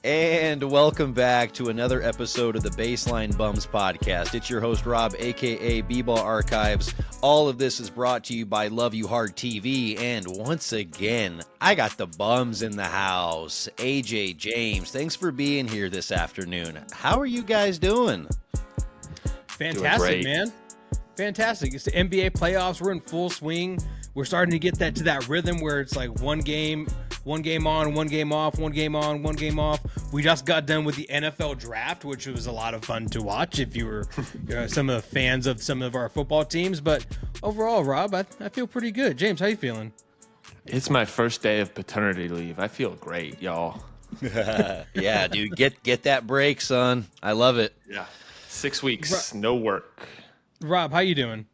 And welcome back to another episode of the Baseline Bums podcast. It's your host, Rob, a.k.a. B-Ball Archives. All of this is brought to you by Love You Hard TV. And once again, I got the bums in the house. AJ, James, thanks for being here this afternoon. How are you guys doing? Fantastic, man. Fantastic. It's the NBA playoffs. We're in full swing. We're starting to get to that rhythm where it's like one game on, one game off, one game on, one game off. We just got done with the NFL draft, which was a lot of fun to watch if you were some of the fans of some of our football teams. But overall, Rob, I feel pretty good. James, how you feeling? It's my first day of paternity leave. I feel great, y'all. Yeah, dude, get that break, son. I love it. Yeah. 6 weeks, no work. Rob, how you doing?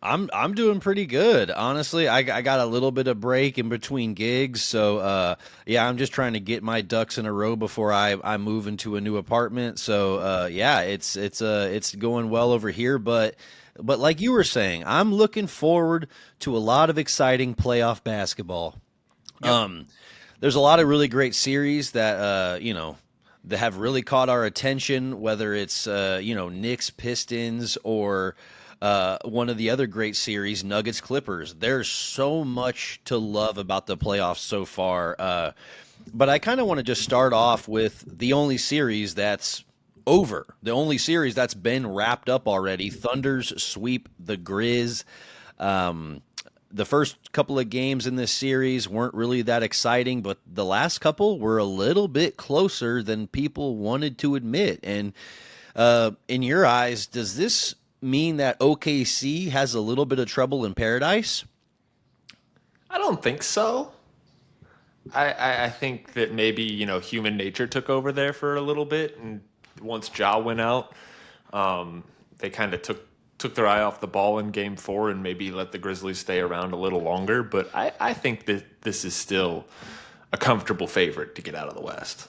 I'm doing pretty good, honestly. I got a little bit of break in between gigs, so yeah, I'm just trying to get my ducks in a row before I move into a new apartment. So yeah, it's going well over here, but like you were saying, I'm looking forward to a lot of exciting playoff basketball. Yep. There's a lot of really great series that that have really caught our attention, whether it's Knicks, Pistons, or one of the other great series, Nuggets, Clippers. There's so much to love about the playoffs so far. But I kind of want to just start off with the only series that's over, the only series that's been wrapped up already. Thunders sweep the Grizz. The first couple of games in this series weren't really that exciting, but the last couple were a little bit closer than people wanted to admit. And in your eyes, does this mean that OKC has a little bit of trouble in paradise? I don't think so. I think that maybe, human nature took over there for a little bit, and once Ja went out, they kind of took their eye off the ball in game 4 and maybe let the Grizzlies stay around a little longer. But I think that this is still a comfortable favorite to get out of the West.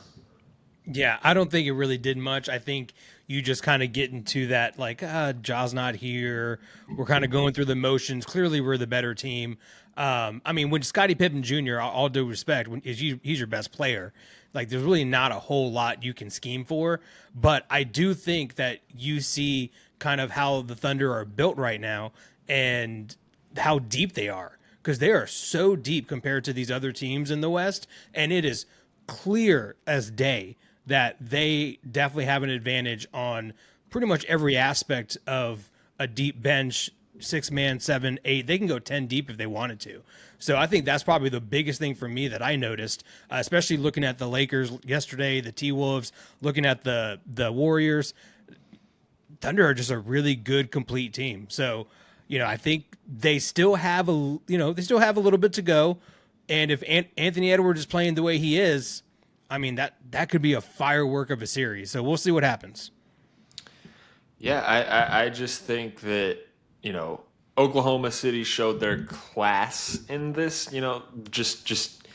Yeah, I don't think it really did much. I think you just kind of get into that, like, Ja's not here. We're kind of going through the motions. Clearly, we're the better team. I mean, when Scottie Pippen Jr., all due respect, he's your best player, like, there's really not a whole lot you can scheme for. But I do think that you see kind of how the Thunder are built right now and how deep they are, because they are so deep compared to these other teams in the West. And it is clear as day that they definitely have an advantage on pretty much every aspect of a deep bench, 6-man, 7, 8. They can go 10 deep if they wanted to. So I think that's probably the biggest thing for me that I noticed, especially looking at the Lakers yesterday, the T-Wolves, looking at the Warriors. Thunder are just a really good, complete team. So, I think they still have a little bit to go. And if Anthony Edwards is playing the way he is, I mean, that could be a firework of a series. So we'll see what happens. Yeah, I just think that, Oklahoma City showed their class in this, just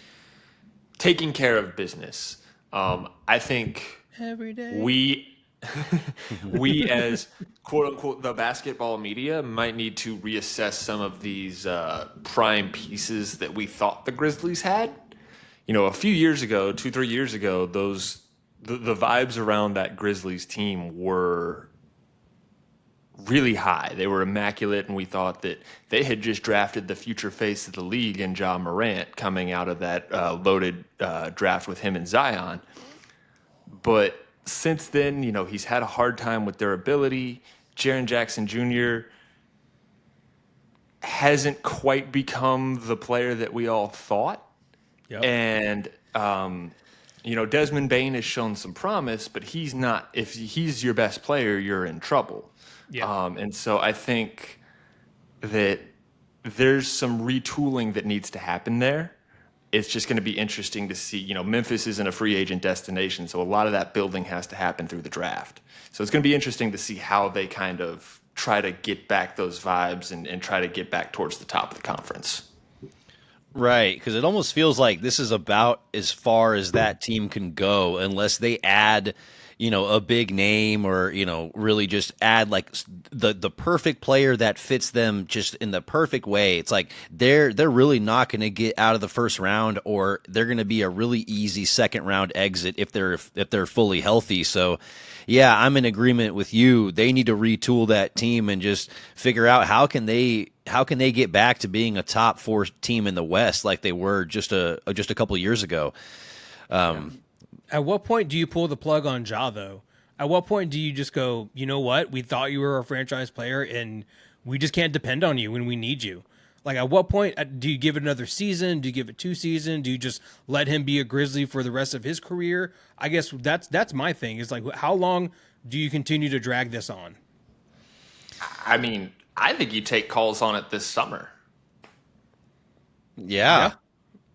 taking care of business. I think every day we as quote unquote the basketball media might need to reassess some of these prime pieces that we thought the Grizzlies had. A few years ago, 2-3 years ago, the vibes around that Grizzlies team were really high. They were immaculate, and we thought that they had just drafted the future face of the league in Ja Morant coming out of that loaded draft with him and Zion. But since then, he's had a hard time with their ability. Jaren Jackson Jr. hasn't quite become the player that we all thought. Yep. And, Desmond Bane has shown some promise, but he's not. If he's your best player, you're in trouble. Yeah. And so I think that there's some retooling that needs to happen there. It's just going to be interesting to see. Memphis isn't a free agent destination, so a lot of that building has to happen through the draft. So it's going to be interesting to see how they kind of try to get back those vibes and try to get back towards the top of the conference. Right, because it almost feels like this is about as far as that team can go unless they add, a big name or, really just add like the perfect player that fits them just in the perfect way. It's like they're really not going to get out of the first round, or they're going to be a really easy second round exit if they're fully healthy. So yeah, I'm in agreement with you. They need to retool that team and just figure out how can they get back to being a top four team in the West like they were just a couple of years ago. At what point do you pull the plug on Ja, though? At what point do you just go, you know what? We thought you were a franchise player, and we just can't depend on you when we need you. Like, at what point do you give it another season? Do you give it 2 seasons? Do you just let him be a Grizzly for the rest of his career? I guess that's my thing. Is like, how long do you continue to drag this on? I mean, I think you take calls on it this summer. Yeah. Yeah.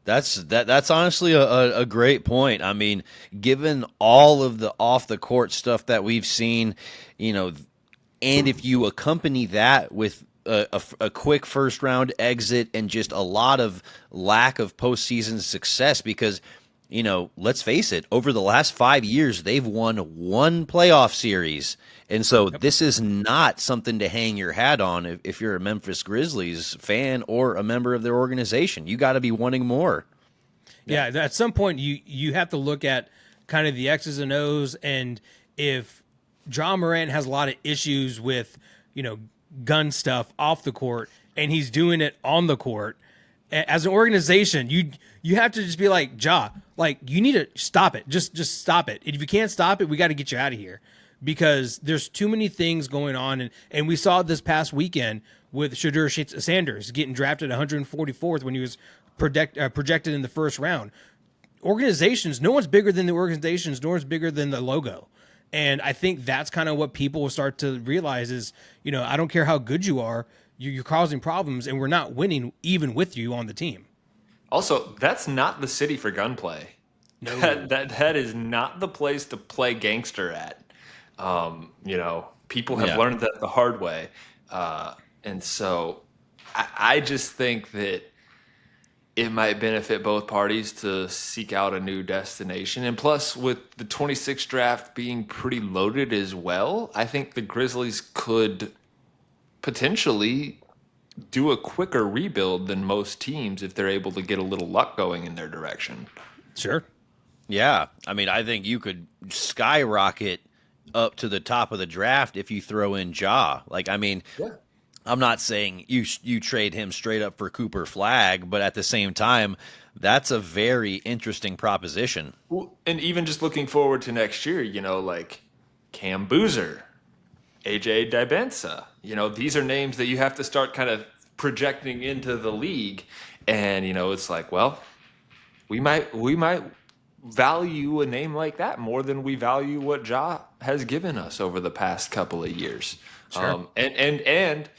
That's honestly a great point. I mean, given all of the off the court stuff that we've seen, you know, and if you accompany that with a quick first round exit and just a lot of lack of postseason success, because let's face it, over the last 5 years, they've won one playoff series. And so this is not something to hang your hat on if you're a Memphis Grizzlies fan or a member of their organization. You got to be wanting more. Yeah, at some point you have to look at kind of the X's and O's, and if John Morant has a lot of issues with, gun stuff off the court, and he's doing it on the court, as an organization, you have to just be like, Ja, like, you need to stop it. Just stop it. If you can't stop it, we got to get you out of here, because there's too many things going on, and we saw this past weekend with Shadur Sanders getting drafted 144th when he was projected in the first round. Organizations, no one's bigger than the organizations, no one's bigger than the logo. And I think that's kind of what people will start to realize is, I don't care how good you are, you're causing problems, and we're not winning even with you on the team. Also, that's not the city for gunplay. No. That is not the place to play gangster at. People have learned that the hard way. And so I just think that it might benefit both parties to seek out a new destination. And plus, with the 26th draft being pretty loaded as well, I think the Grizzlies could potentially do a quicker rebuild than most teams if they're able to get a little luck going in their direction. Sure. Yeah. I mean, I think you could skyrocket up to the top of the draft if you throw in Ja. Like, I mean, I'm not saying you trade him straight up for Cooper Flag, but at the same time, that's a very interesting proposition. Well, and even just looking forward to next year, like Cam Boozer, AJ Dibensa, these are names that you have to start kind of projecting into the league. And, it's like, well, we might value a name like that more than we value what Ja has given us over the past couple of years. Sure. And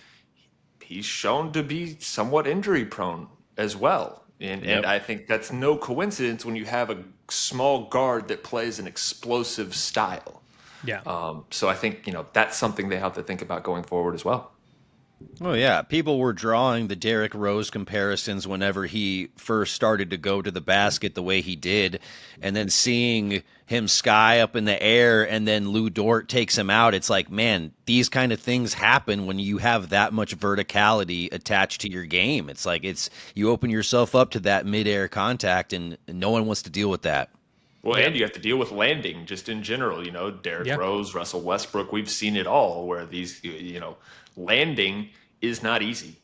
he's shown to be somewhat injury prone as well. And I think that's no coincidence when you have a small guard that plays an explosive style. Yeah. So I think, that's something they have to think about going forward as well. Oh, yeah. People were drawing the Derrick Rose comparisons whenever he first started to go to the basket the way he did, and then seeing him sky up in the air and then Lou Dort takes him out. It's like, man, these kind of things happen when you have that much verticality attached to your game. It's like you open yourself up to that midair contact, and no one wants to deal with that. Well, and you have to deal with landing just in general, Derrick Rose, Russell Westbrook, we've seen it all where these, landing is not easy.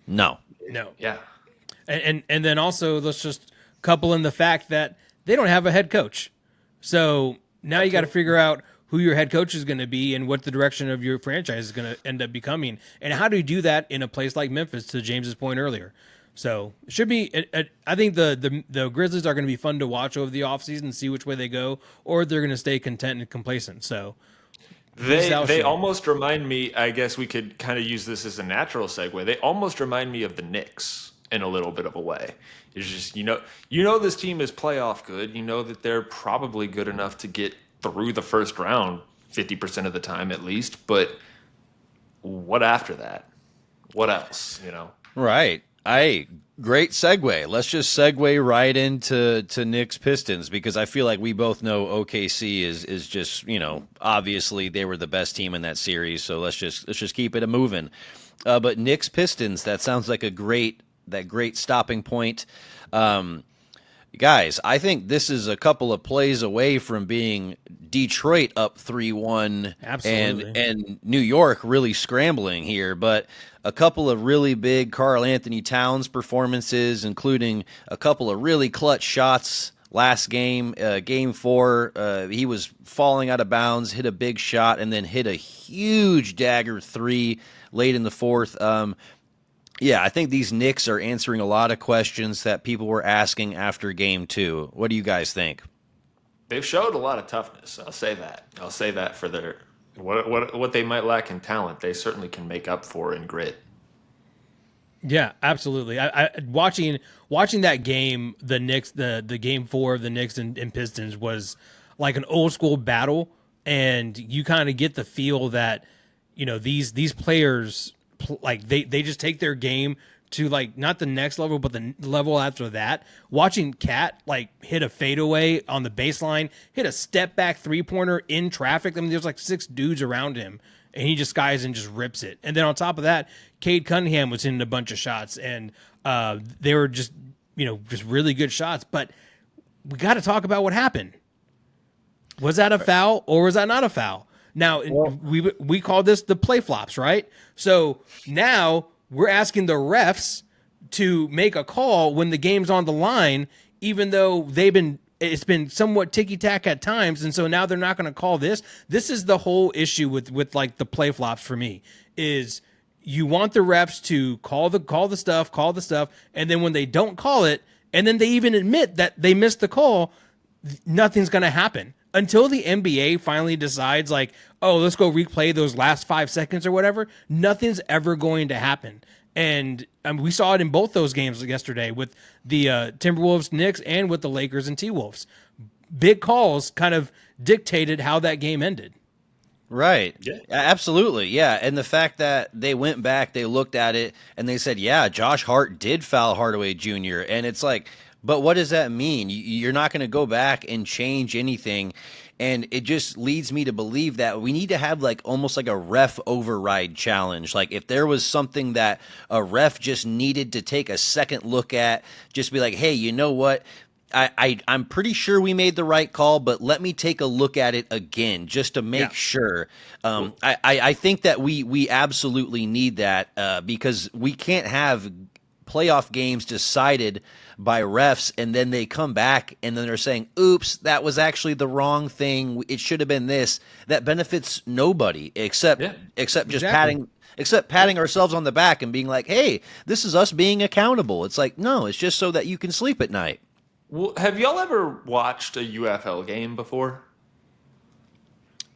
No. Yeah. And then also let's just couple in the fact that they don't have a head coach. So now you got to figure out who your head coach is going to be and what the direction of your franchise is going to end up becoming. And how do you do that in a place like Memphis, to James's point earlier? So it should be, I think the Grizzlies are going to be fun to watch over the offseason and see which way they go, or they're going to stay content and complacent. So they almost remind me, I guess we could kind of use this as a natural segue. They almost remind me of the Knicks in a little bit of a way. It's just, this team is playoff good. You know that they're probably good enough to get through the first round 50% of the time at least. But what after that? What else, Right. Hey, great segue. Let's just segue right into Knicks Pistons because I feel like we both know OKC is just, obviously they were the best team in that series. So let's just keep it a moving. But Knicks Pistons, that sounds like great stopping point. Um, Guys, I think this is a couple of plays away from being Detroit up 3-1 Absolutely. and New York really scrambling here, but a couple of really big Karl Anthony Towns performances, including a couple of really clutch shots last game, game 4. He was falling out of bounds, hit a big shot, and then hit a huge dagger 3 late in the fourth. Yeah, I think these Knicks are answering a lot of questions that people were asking after game 2. What do you guys think? They've showed a lot of toughness. I'll say that. I'll say that for their what they might lack in talent, they certainly can make up for in grit. Yeah, absolutely. I watching that game, the Knicks, the game 4 of the Knicks and Pistons was like an old school battle, and you kind of get the feel that these players like they just take their game to like not the next level, but the level after that. Watching Cat like hit a fadeaway on the baseline, hit a step back 3-pointer in traffic. I mean, there's like 6 dudes around him, and he just skies and just rips it. And then on top of that, Cade Cunningham was hitting a bunch of shots, and they were just just really good shots. But we got to talk about what happened. Was that a foul or was that not a foul? Now we call this the play flops, right? So now we're asking the refs to make a call when the game's on the line, even though it's been somewhat ticky tack at times, and so now they're not going to call this. This is the whole issue with like the play flops for me is you want the refs to call the stuff, and then when they don't call it, and then they even admit that they missed the call, nothing's going to happen until the NBA finally decides like, oh, let's go replay those last 5 seconds or whatever. Nothing's ever going to happen. And we saw it in both those games yesterday with the Timberwolves, Knicks, and with the Lakers and T-Wolves. Big calls kind of dictated how that game ended. Right. Yeah. Absolutely. Yeah. And the fact that they went back, they looked at it, and they said, yeah, Josh Hart did foul Hardaway Jr. And it's like, but what does that mean? You're not going to go back and change anything. And it just leads me to believe that we need to have like almost like a ref override challenge. Like if there was something that a ref just needed to take a second look at, just be like, hey, you know what? I'm pretty sure we made the right call, but let me take a look at it again just to make sure. I think that we absolutely need that because we can't have playoff games decided by refs and then they come back and then they're saying, oops, that was actually the wrong thing. It should have been this. That benefits nobody except just patting ourselves on the back and being like, hey, this is us being accountable. It's like, no, it's just so that you can sleep at night. Well, have y'all ever watched a UFL game before?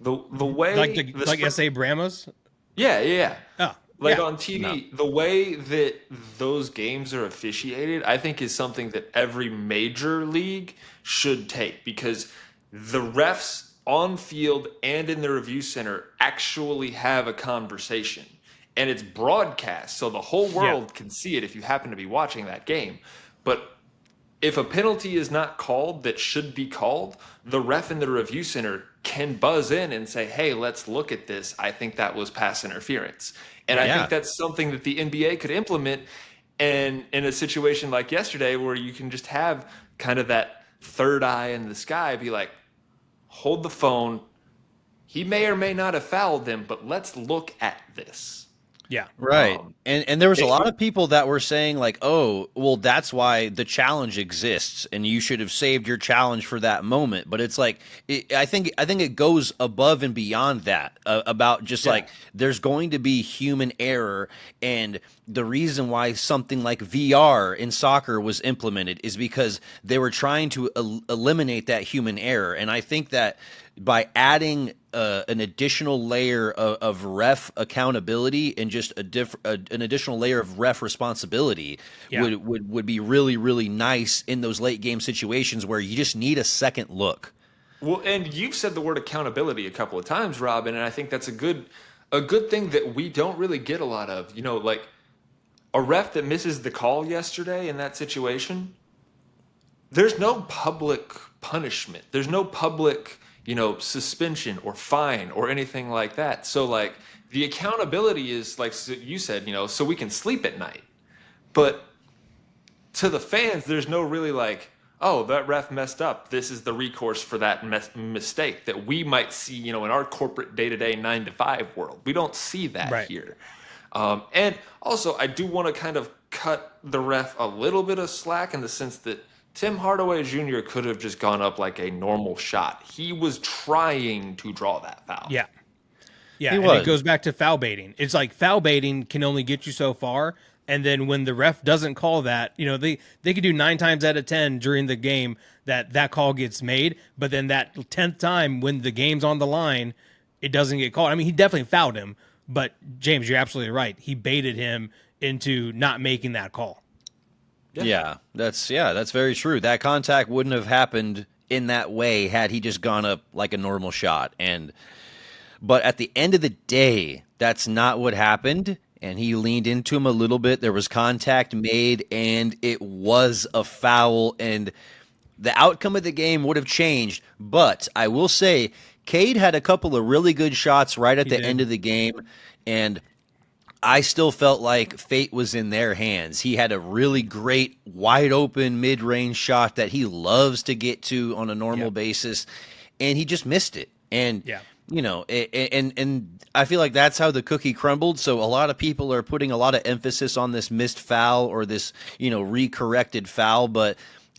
The way like SA Bramos? Yeah. Oh, On TV, the way that those games are officiated, I think is something that every major league should take because the refs on field and in the review center actually have a conversation. And it's broadcast, so the whole world can see it if you happen to be watching that game. But if a penalty is not called that should be called, the ref in the review center can buzz in and say, hey, let's look at this. I think that was pass interference. And I think that's something that the NBA could implement in a situation like yesterday where you can just have kind of that third eye in the sky, be like, hold the phone. He may or may not have fouled them, but let's look at this. Yeah. Right. And there was a lot of people that were saying like, oh, well, that's why the challenge exists and you should have saved your challenge for that moment. But it's like, I think it goes above and beyond that about just like there's going to be human error. And the reason why something like VR in soccer was implemented is because they were trying to eliminate that human error. And I think that by adding an additional layer of ref accountability and just an additional layer of ref responsibility would be really, really nice in those late game situations where you just need a second look. Well, and you've said the word accountability a couple of times, Robin, and I think that's a good thing that we don't really get a lot of. a ref that misses the call yesterday in that situation, there's no public punishment. There's no public, suspension or fine or anything like that. So like the accountability is like you said, so we can sleep at night. But to the fans, there's no really like, oh, that ref messed up. This is the recourse for that mistake that we might see, in our corporate day-to-day 9 to 5 world. We don't see that Right. here. And also, I do want to kind of cut the ref a little bit of slack in the sense that Tim Hardaway Jr. could have just gone up like a normal shot. He was trying to draw that foul. Yeah. Yeah, He and was. it goes back to foul baiting. It's like foul baiting can only get you so far, and then when the ref doesn't call that, they could do 9 times out of 10 during the game that call gets made, but then that 10th time when the game's on the line, it doesn't get called. I mean, he definitely fouled him, but James, you're absolutely right. He baited him into not making that call. Yeah, that's very true. That contact wouldn't have happened in that way had he just gone up like a normal shot. But at the end of the day, that's not what happened. And he leaned into him a little bit. There was contact made, and it was a foul. And the outcome of the game would have changed. But I will say, Cade had a couple of really good shots right at the end of the game. And I still felt like fate was in their hands. He had a really great, wide open mid-range shot that he loves to get to on a normal basis, and he just missed it. And and I feel like that's how the cookie crumbled. So a lot of people are putting a lot of emphasis on this missed foul or this recorrected foul, but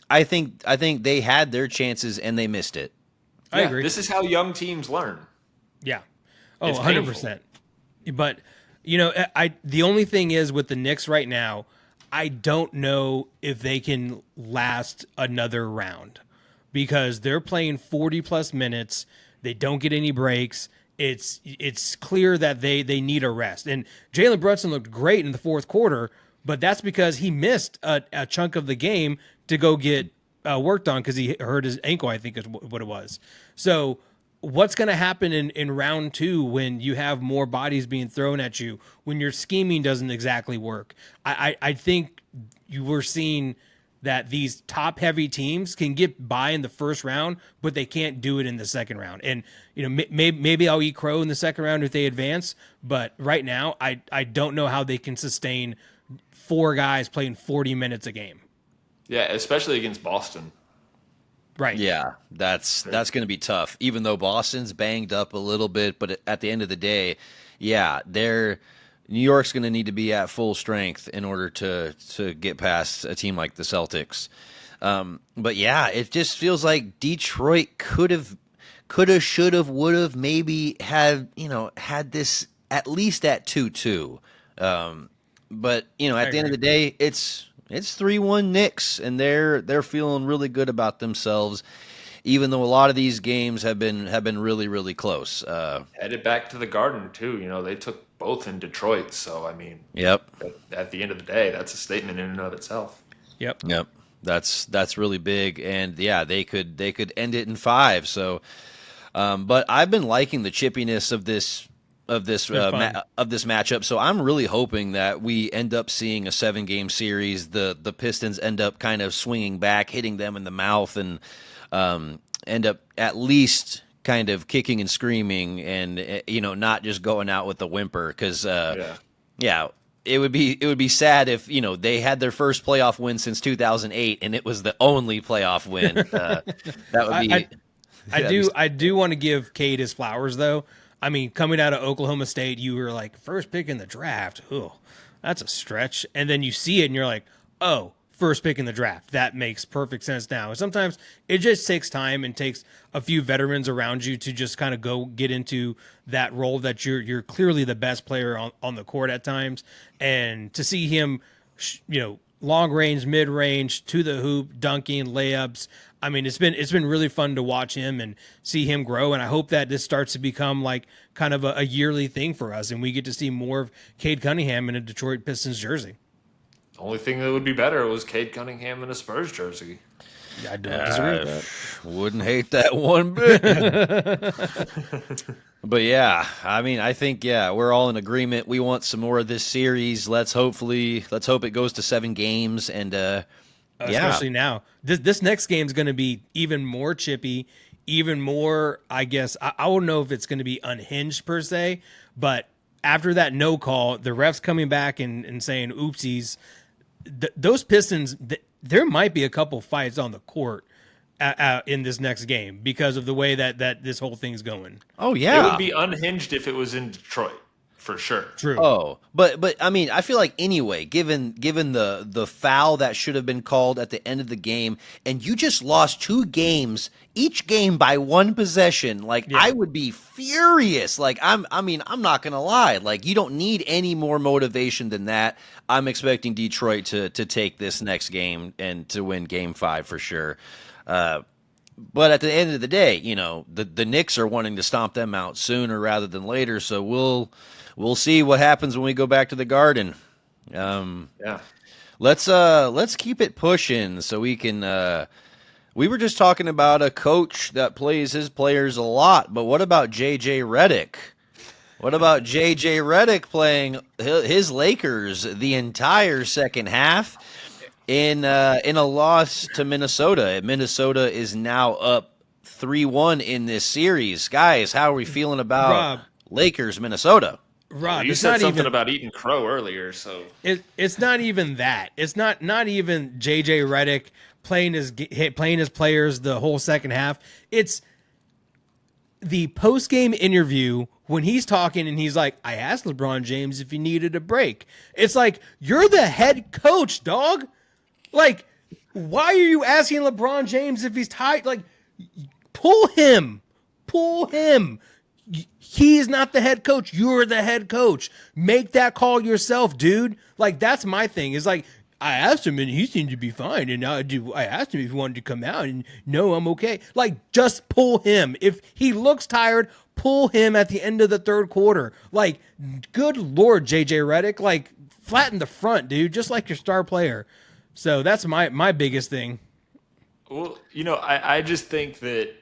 I think they had their chances and they missed it. I agree. This is how young teams learn. Yeah. Oh, It's 100%. But the only thing is with the Knicks right now, I don't know if they can last another round because they're playing 40 plus minutes. They don't get any breaks. It's clear that they need a rest. And Jalen Brunson looked great in the fourth quarter, but that's because he missed a chunk of the game to go get worked on because he hurt his ankle, I think is what it was. So what's going to happen in round 2 when you have more bodies being thrown at you, when your scheming doesn't exactly work? I think you were seeing that these top heavy teams can get by in the first round, but they can't do it in the second round. And, maybe I'll eat crow in the second round if they advance. But right now, I don't know how they can sustain 4 guys playing 40 minutes a game. Yeah, especially against Boston. Right. Yeah, that's going to be tough. Even though Boston's banged up a little bit, but at the end of the day, yeah, New York's going to need to be at full strength in order to get past a team like the Celtics. But yeah, it just feels like Detroit coulda, should have, would have, maybe had this at least at 2-2. But at the end of the day, it's 3-1 Knicks, and they're feeling really good about themselves, even though a lot of these games have been really, really close. Headed back to the Garden too. They took both in Detroit, so I mean, Yep. At the end of the day, that's a statement in and of itself. Yep. That's really big, and yeah, they could end it in 5. So, but I've been liking the chippiness of this matchup. So I'm really hoping that we end up seeing a 7-game series. The Pistons end up kind of swinging back, hitting them in the mouth, and end up at least kind of kicking and screaming, and not just going out with a whimper. Because it would be sad if they had their first playoff win since 2008, and it was the only playoff win. That would be. I do want to give Cade his flowers though. I mean, coming out of Oklahoma State, you were like first pick in the draft. Oh, that's a stretch. And then you see it and you're like, oh, first pick in the draft. That makes perfect sense now. And sometimes it just takes time and takes a few veterans around you to just kind of go get into that role that you're clearly the best player on the court at times. And to see him, long range, mid range, to the hoop, dunking, layups. I mean, it's been really fun to watch him and see him grow. And I hope that this starts to become like kind of a yearly thing for us, and we get to see more of Cade Cunningham in a Detroit Pistons jersey. The only thing that would be better was Cade Cunningham in a Spurs jersey. I don't disagree with Wouldn't hate that one bit. that. But yeah, I mean, I think we're all in agreement. We want some more of this series. Let's hope it goes to 7 games and yeah. Especially now. This next game is going to be even more chippy, even more. I guess I don't know if it's going to be unhinged per se, but after that no call, the refs coming back and saying oopsies, those Pistons, there might be a couple fights on the court in this next game because of the way that this whole thing's going. Oh It yeah. would be unhinged if it was in Detroit, for sure. True. Oh, but I mean, I feel like anyway, given the foul that should have been called at the end of the game, and you just lost 2 games, each game by 1 possession, like Yeah. I would be furious. Like I'm not gonna lie. Like you don't need any more motivation than that. I'm expecting Detroit to take this next game and to win Game 5 for sure. But at the end of the day, the Knicks are wanting to stomp them out sooner rather than later. So we'll see what happens when we go back to the Garden. Yeah. Let's keep it pushing so we can. We were just talking about a coach that plays his players a lot, but what about JJ Redick? What about JJ Redick playing his Lakers the entire second half? In a loss to Minnesota. Minnesota is now up 3-1 in this series. Guys, how are we feeling about Rob. Lakers, Minnesota? Rob, You it's said not something even about eating crow earlier, so it's not even that. It's not even JJ Redick playing his players the whole second half. It's the post game interview when he's talking and he's like, "I asked LeBron James if he needed a break." It's like, you're the head coach, dog. Like, why are you asking LeBron James if he's tired? Like, pull him. Pull him. He's not the head coach. You're the head coach. Make that call yourself, dude. Like, that's my thing. Is like, I asked him and he seemed to be fine. And I asked him if he wanted to come out and no, I'm okay. Like, just pull him. If he looks tired, pull him at the end of the third quarter. Like, good Lord, JJ Redick. Like, flatten the front, dude. Just like your star player. So that's my biggest thing. well, I just think that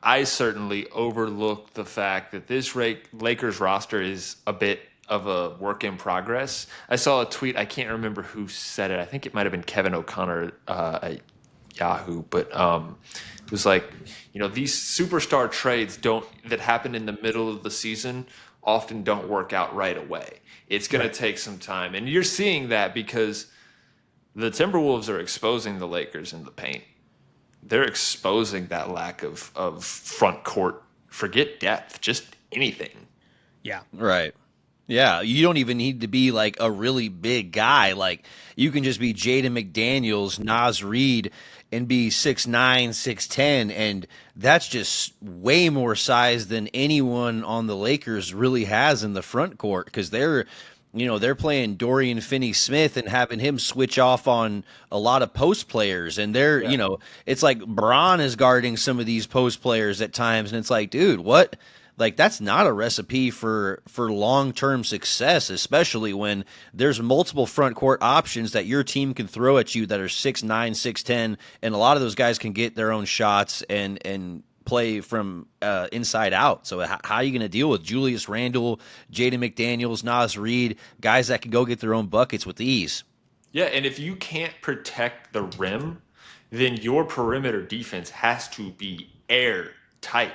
I certainly overlooked the fact that this Lakers roster is a bit of a work in progress. I saw a tweet. I can't remember who said it. I think it might have been Kevin O'Connor at Yahoo, but it was like, these superstar trades that happen in the middle of the season often don't work out right away. It's going to take some time. And you're seeing that because the Timberwolves are exposing the Lakers in the paint. They're exposing that lack of front court. Forget depth, just anything. Yeah. Right. Yeah, you don't even need to be like a really big guy. Like you can just be Jaden McDaniels, Naz Reid, and be 6'9", 6'10", and that's just way more size than anyone on the Lakers really has in the front court because they're playing Dorian Finney-Smith and having him switch off on a lot of post players, and it's like Braun is guarding some of these post players at times, and it's like, dude, what? Like that's not a recipe for long-term success, especially when there's multiple front court options that your team can throw at you that are 6'9", 6'10", and a lot of those guys can get their own shots and play from inside out. So how are you going to deal with Julius Randle, Jaden McDaniels, Naz Reid, guys that can go get their own buckets with ease? Yeah, and if you can't protect the rim, then your perimeter defense has to be airtight.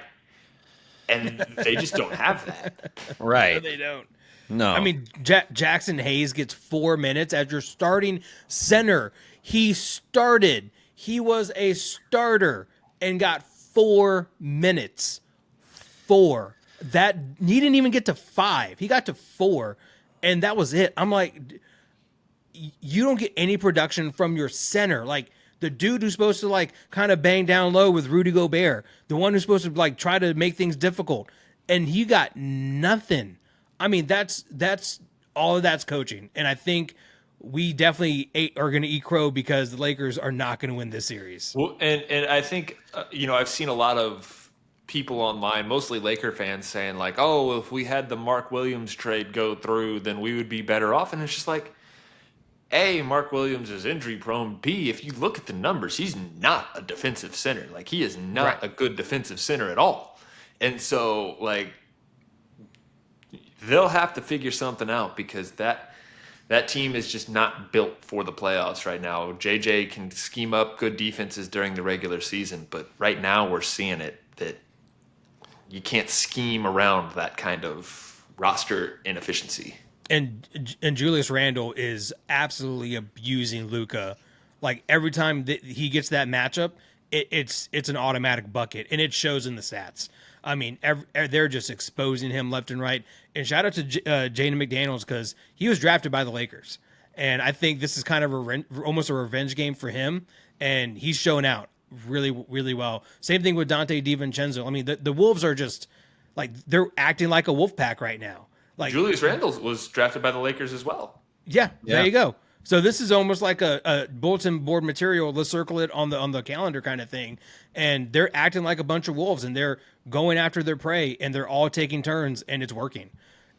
And they just don't have that. Right. No, they don't. No. I mean, Jackson Hayes gets 4 minutes as your starting center. He started. He was a starter and got 4 minutes. 4. That he didn't even get to 5. He got to 4, and that was it. I'm like, you don't get any production from your center. Like the dude who's supposed to like kind of bang down low with Rudy Gobert, the one who's supposed to like try to make things difficult, and he got nothing. I mean, that's all of that's coaching, and I think we definitely are going to eat crow because the Lakers are not going to win this series. Well, and I think I've seen a lot of people online, mostly Laker fans, saying like, "Oh, if we had the Mark Williams trade go through, then we would be better off." And it's just like, A, Mark Williams is injury prone. B, if you look at the numbers, he's not a defensive center. Like, he is Right. not a good defensive center at all. And so, like, they'll have to figure something out because that team is just not built for the playoffs right now. JJ can scheme up good defenses during the regular season, but right now we're seeing it that you can't scheme around that kind of roster inefficiency. And Julius Randle is absolutely abusing Luka. Like every time that he gets that matchup, it's an automatic bucket, and it shows in the stats. I mean, they're just exposing him left and right. And shout out to Jaden McDaniels because he was drafted by the Lakers, and I think this is kind of almost a revenge game for him, and he's showing out really, really well. Same thing with Dante DiVincenzo. I mean, the Wolves are just like they're acting like a wolf pack right now. Like Julius Randle was drafted by the Lakers as well. Yeah, there you go. So this is almost like a bulletin board material. Let's circle it on the calendar kind of thing. And they're acting like a bunch of wolves, and they're going after their prey, and they're all taking turns, and it's working.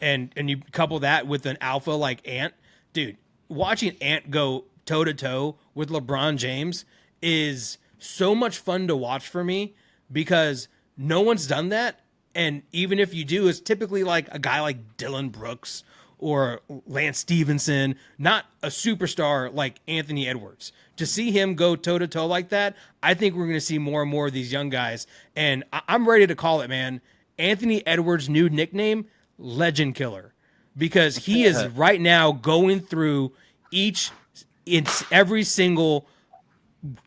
And you couple that with an alpha like Ant, dude. Watching Ant go toe to toe with LeBron James is so much fun to watch for me because no one's done that. And even if you do, it's typically like a guy like Dylan Brooks or Lance Stevenson, not a superstar like Anthony Edwards. To see him go toe-to-toe like that, I think we're going to see more and more of these young guys. And I'm ready to call it, man. Anthony Edwards' new nickname, Legend Killer. Because he is right now going through every single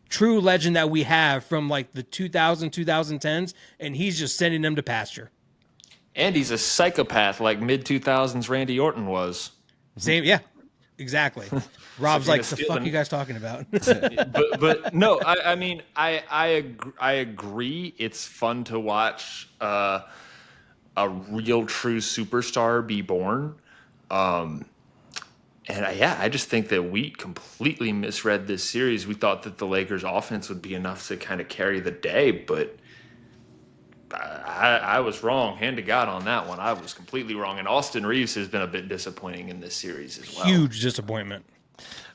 true legend that we have from like the 2010s, and he's just sending them to pasture. And he's a psychopath like mid-2000s Randy Orton was. Same, yeah, exactly. Rob's like, the fuck you guys talking about? but no, I mean, I agree. It's fun to watch a real true superstar be born. I just think that we completely misread this series. We thought that the Lakers offense would be enough to kind of carry the day, but I was wrong. Hand to God on that one. I was completely wrong. And Austin Reeves has been a bit disappointing in this series as well. Huge disappointment.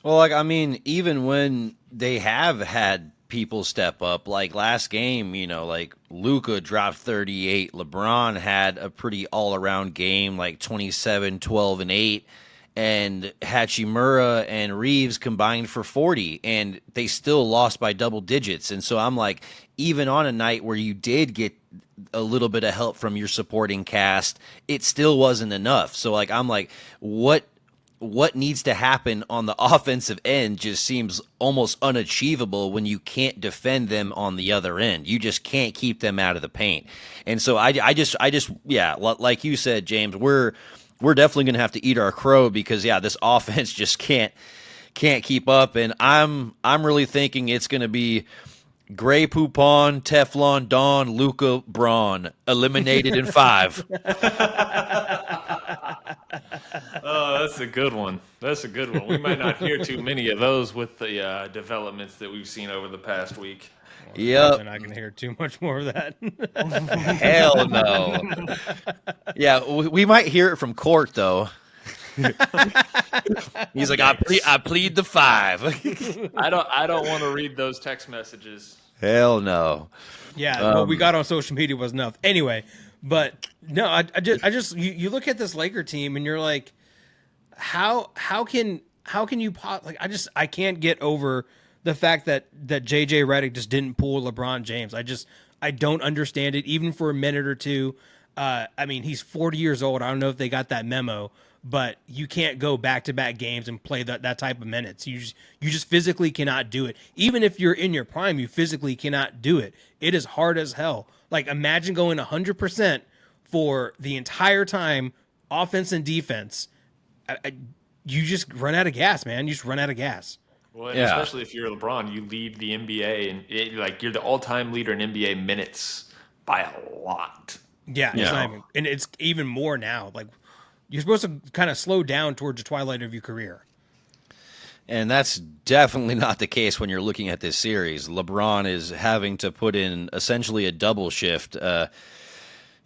Well, like, I mean, even when they have had people step up, like last game, like Luka dropped 38. LeBron had a pretty all-around game, like 27, 12, and 8. And Hachimura and Reeves combined for 40, and they still lost by double digits. And so I'm like, even on a night where you did get a little bit of help from your supporting cast, it still wasn't enough. So like, I'm like, what needs to happen on the offensive end just seems almost unachievable when you can't defend them on the other end. You just can't keep them out of the paint. And so I just yeah, like you said, James, we're definitely going to have to eat our crow because this offense just can't keep up. And I'm really thinking it's going to be Grey Poupon, Teflon Don, Luka Braun eliminated in 5. Oh, that's a good one. That's a good one. We might not hear too many of those with the developments that we've seen over the past week. Yep. And I can hear too much more of that. Hell no. Yeah, we might hear it from Court though. He's like, I plead the 5. I don't want to read those text messages. Hell no. Yeah, what we got on social media was enough. Anyway, but no, I just you look at this Laker team and you're like, how can you I can't get over the fact that JJ Redick just didn't pull LeBron James. I don't understand it even for a minute or two. I mean, he's 40 years old. I don't know if they got that memo, but you can't go back-to-back games and play that type of minutes. You just physically cannot do it. Even if you're in your prime, you physically cannot do it. It is hard as hell. Like, imagine going 100% for the entire time, offense and defense. You just run out of gas, man. You just run out of gas. Well, and especially if you're LeBron, you lead the NBA, and you're the all-time leader in NBA minutes by a lot. Yeah, and it's even more now. Like, you're supposed to kind of slow down towards the twilight of your career. And that's definitely not the case when you're looking at this series. LeBron is having to put in essentially a double shift.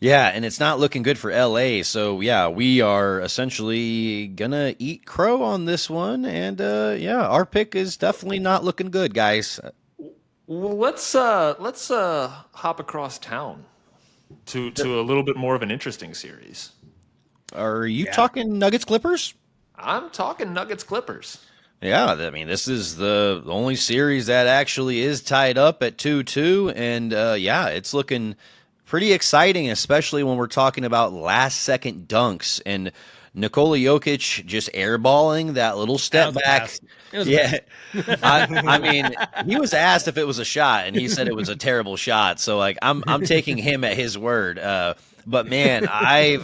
Yeah, and it's not looking good for LA. So yeah, we are essentially gonna eat crow on this one, and yeah, our pick is definitely not looking good, guys. Well, let's hop across town to a little bit more of an interesting series. Are you Yeah. talking Nuggets Clippers? I'm talking Nuggets Clippers. Yeah, I mean, this is the only series that actually is tied up at 2-2, and yeah, it's looking pretty exciting, especially when we're talking about last second dunks and Nikola Jokic just airballing that little That step was a back. pass. It was a Yeah, pass. I mean, he was asked if it was a shot, and he said it was a terrible shot. So like, I'm taking him at his word. But man, I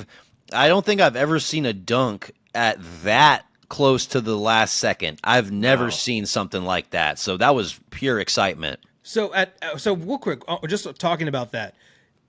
don't think I've ever seen a dunk at that close to the last second. I've never No. seen something like that. So that was pure excitement. So real quick, just talking about that.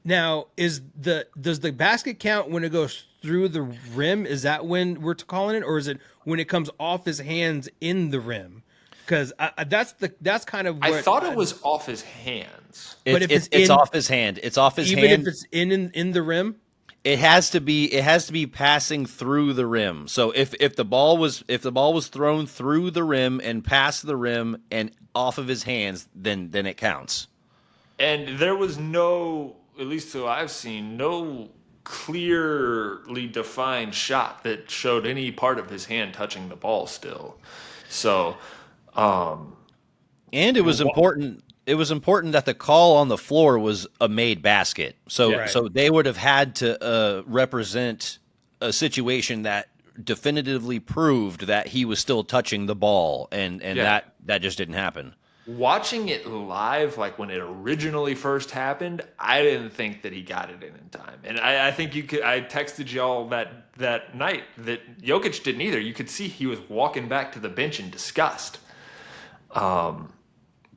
Now, does the basket count when it goes through the rim? Is that when we're calling it, or is it when it comes off his hands in the rim? Because that's kind of I what thought it was off his hands. But It's if it's it's in, off his hand. It's off his even hand. if it's in the rim. It has to be passing through the rim. So if the ball was thrown through the rim and past the rim and off of his hands, then it counts. And there was no, at least so I've seen, no clearly defined shot that showed any part of his hand touching the ball still. So, um, And it was Wha- important. It was important that the call on the floor was a made basket. So Yeah. so they would have had to represent a situation that definitively proved that he was still touching the ball, and yeah. that just didn't happen. Watching it live, like when it originally first happened, I didn't think that he got it in time. And I think you could, I texted y'all that night that Jokic didn't either. You could see he was walking back to the bench in disgust.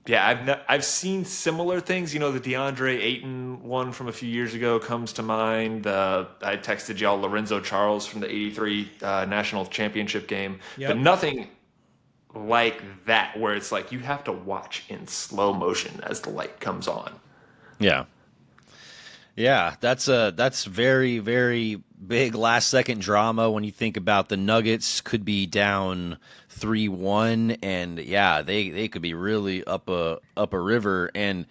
Yeah, I've seen similar things. You know, the DeAndre Ayton one from a few years ago comes to mind. I texted y'all Lorenzo Charles from the '83 national championship game, Yep. but nothing like that where it's like you have to watch in slow motion as the light comes on. Yeah. Yeah, that's very very big last second drama when you think about the Nuggets could be down 3-1, and yeah, they could be really up a river, and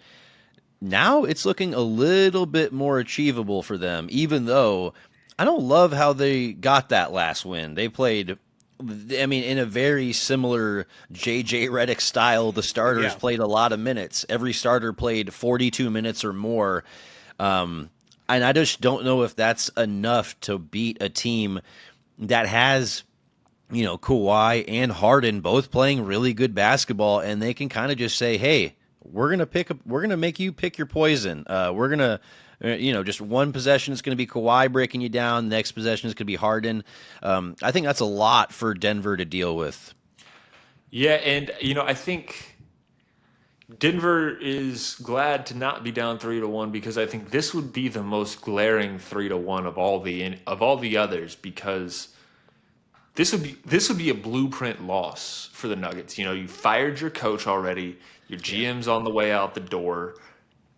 now it's looking a little bit more achievable for them, even though I don't love how they got that last win. They played, I mean, in a very similar JJ Redick style. The starters Yeah. played a lot of minutes. Every starter played 42 minutes or more. And I just don't know if that's enough to beat a team that has, Kawhi and Harden both playing really good basketball, and they can kind of just say, "Hey, we're gonna make you pick your poison. We're gonna, just one possession is gonna be Kawhi breaking you down. The next possession is gonna be Harden." I think that's a lot for Denver to deal with. Yeah, and I think Denver is glad to not be down 3-1 because I think this would be the most glaring 3-1 of all the others because this would be a blueprint loss for the Nuggets. You fired your coach already. Your GM's on the way out the door.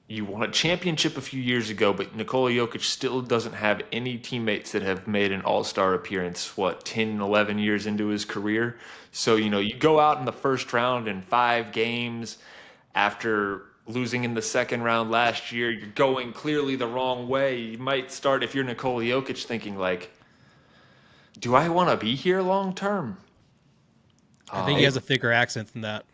You won a championship a few years ago, but Nikola Jokic still doesn't have any teammates that have made an all-star appearance, 10, 11 years into his career. So, you go out in the first round in 5 games after losing in the second round last year. You're going clearly the wrong way. You might start, if you're Nikola Jokic, thinking like, do I want to be here long term? I think he has a thicker accent than that.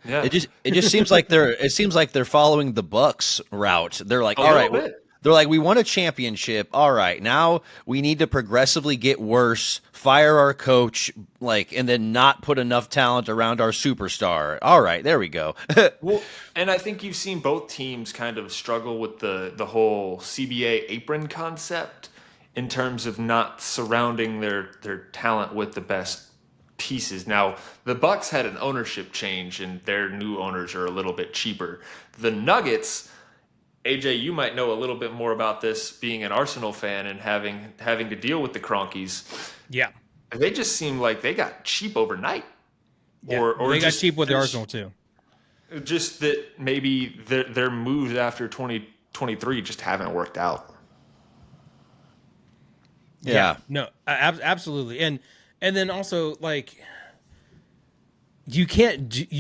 Yeah. It just seems like they're following the Bucks route. They're like, A all little right, bit. they're like, we won a championship. All right, now we need to progressively get worse, fire our coach, and then not put enough talent around our superstar. All right, there we go. Well, and I think you've seen both teams kind of struggle with the whole CBA apron concept in terms of not surrounding their talent with the best pieces. Now, the Bucks had an ownership change and their new owners are a little bit cheaper. The Nuggets, AJ, you might know a little bit more about this being an Arsenal fan and having to deal with the Cronkies. Yeah. They just seem like they got cheap overnight. Yeah. Or they got just- cheap with the there's- Arsenal too. Just that maybe their moves after 2023 just haven't worked out. Yeah. No, absolutely. And then also like you can't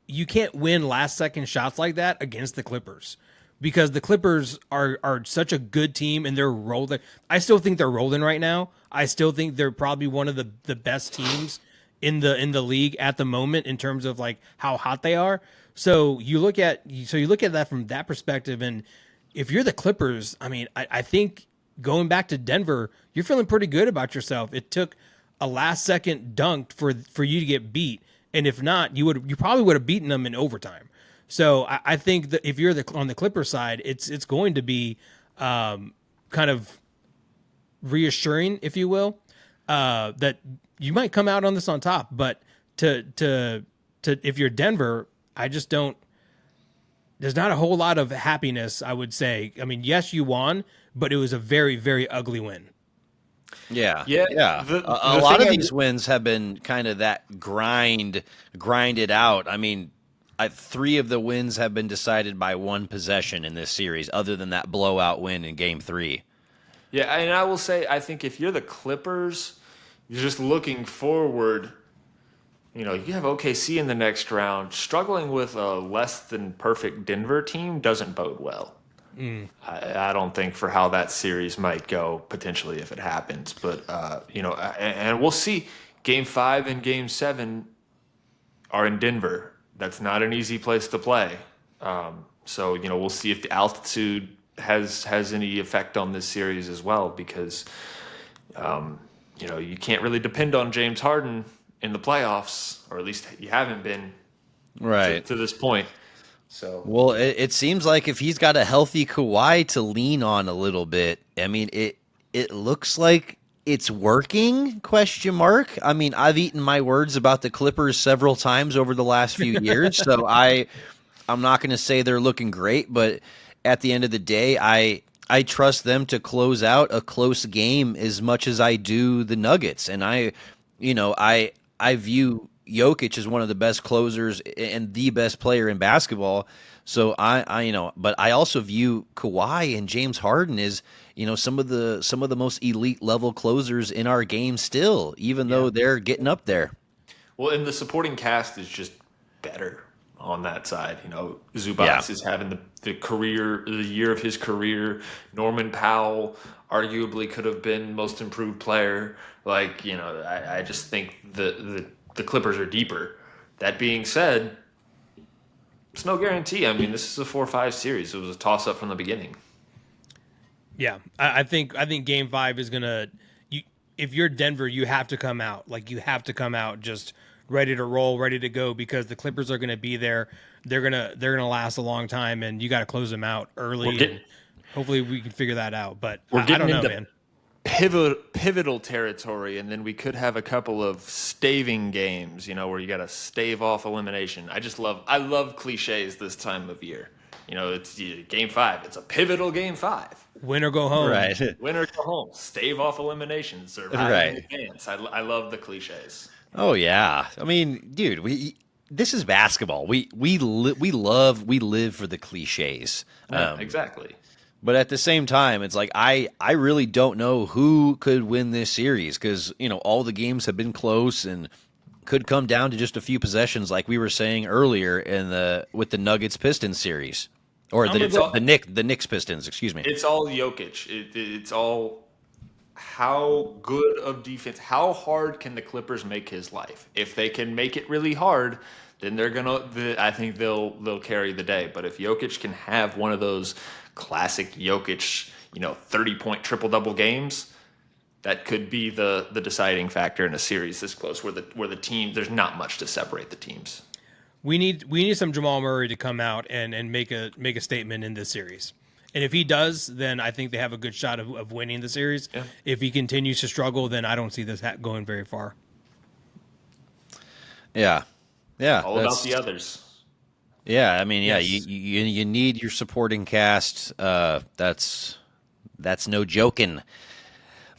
you can't win last second shots like that against the Clippers because the Clippers are such a good team and they're rolling. I still think they're rolling right now. I still think they're probably one of the best teams in the league at the moment in terms of like how hot they are. So you look at that from that perspective, and if you're the Clippers, I mean, I think going back to Denver, you're feeling pretty good about yourself. It took a last second dunk for you to get beat, and if not, you probably would have beaten them in overtime. So I think that if you're on the Clipper side, it's going to be kind of reassuring, if you will, that you might come out on this on top. But to if you're Denver, I just don't. There's not a whole lot of happiness, I would say. I mean, yes, you won, but it was a very, very ugly win. Yeah, Yeah, yeah. A the lot thing of these wins have been kind of that grinded out. I mean, 3 of the wins have been decided by one possession in this series, other than that blowout win in Game 3. Yeah, and I will say, I think if you're the Clippers, you're just looking forward. You have OKC in the next round. Struggling with a less than perfect Denver team doesn't bode well. I don't think for how that series might go potentially if it happens. But and we'll see. Game 5 and Game 7 are in Denver. That's not an easy place to play. So we'll see if the altitude has any effect on this series as well, because you can't really depend on James Harden in the playoffs, or at least you haven't been Right. to this point. So Well, it seems like if he's got a healthy Kawhi to lean on a little bit, I mean, it looks like it's working, question mark. I mean, I've eaten my words about the Clippers several times over the last few years, so I'm not going to say they're looking great, but at the end of the day, I trust them to close out a close game as much as I do the Nuggets, and I view Jokic as one of the best closers and the best player in basketball. So but I also view Kawhi and James Harden as some of the most elite level closers in our game still, even though they're getting up there. well, and the supporting cast is just better on that side. Zubac Yeah. is having the year of his career. Norman Powell arguably could have been most improved player. I just think the Clippers are deeper. That being said, it's no guarantee. I mean, this is a 4-5 series. It was a toss up from the beginning. Yeah, I think Game 5 is gonna. If you're Denver, you have to come out. Like you have to come out just ready to roll, ready to go, because the Clippers are gonna be there. They're gonna last a long time, and you got to close them out early. And hopefully, we can figure that out. But We're I getting don't know, into man. pivotal territory, and then we could have a couple of staving games, where you got to stave off elimination. I love cliches this time of year. It's Game 5. It's a pivotal Game 5. Win or go home. Right. Win or go home. Stave off elimination. Survive in advance. I love the cliches. Oh yeah. I mean, dude, this is basketball. We live for the cliches. Yeah, exactly. But at the same time, it's like I really don't know who could win this series, because all the games have been close and could come down to just a few possessions, like we were saying earlier with the Nuggets Pistons series, or the Knicks Pistons. Excuse me. It's all Jokic. It's all how good of defense. How hard can the Clippers make his life? If they can make it really hard, then I think they'll carry the day. But if Jokic can have one of those classic Jokic, 30-point triple-double games, that could be the deciding factor in a series this close, where the team, there's not much to separate the teams. We need some Jamal Murray to come out and make a statement in this series. And if he does, then I think they have a good shot of winning the series. Yeah. If he continues to struggle, then I don't see this going very far. Yeah. All about the others. Yeah, I mean, Yes. you need your supporting cast. That's no joking.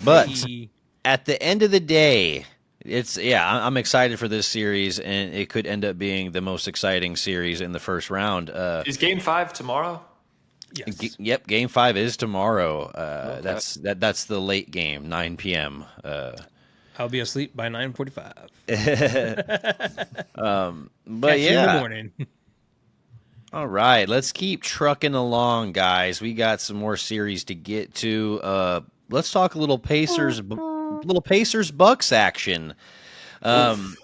But Hey. at the end of the day, I'm excited for this series, and it could end up being the most exciting series in the first round. Is Game 5 tomorrow? Yes. Yep, game 5 is tomorrow. Okay. That's the late game, 9 p.m. I'll be asleep by 9:45. But Catch you in the yeah, morning. all right, let's keep trucking along, guys. We got some more series to get to. Let's talk a little Pacers Bucks action. Oof.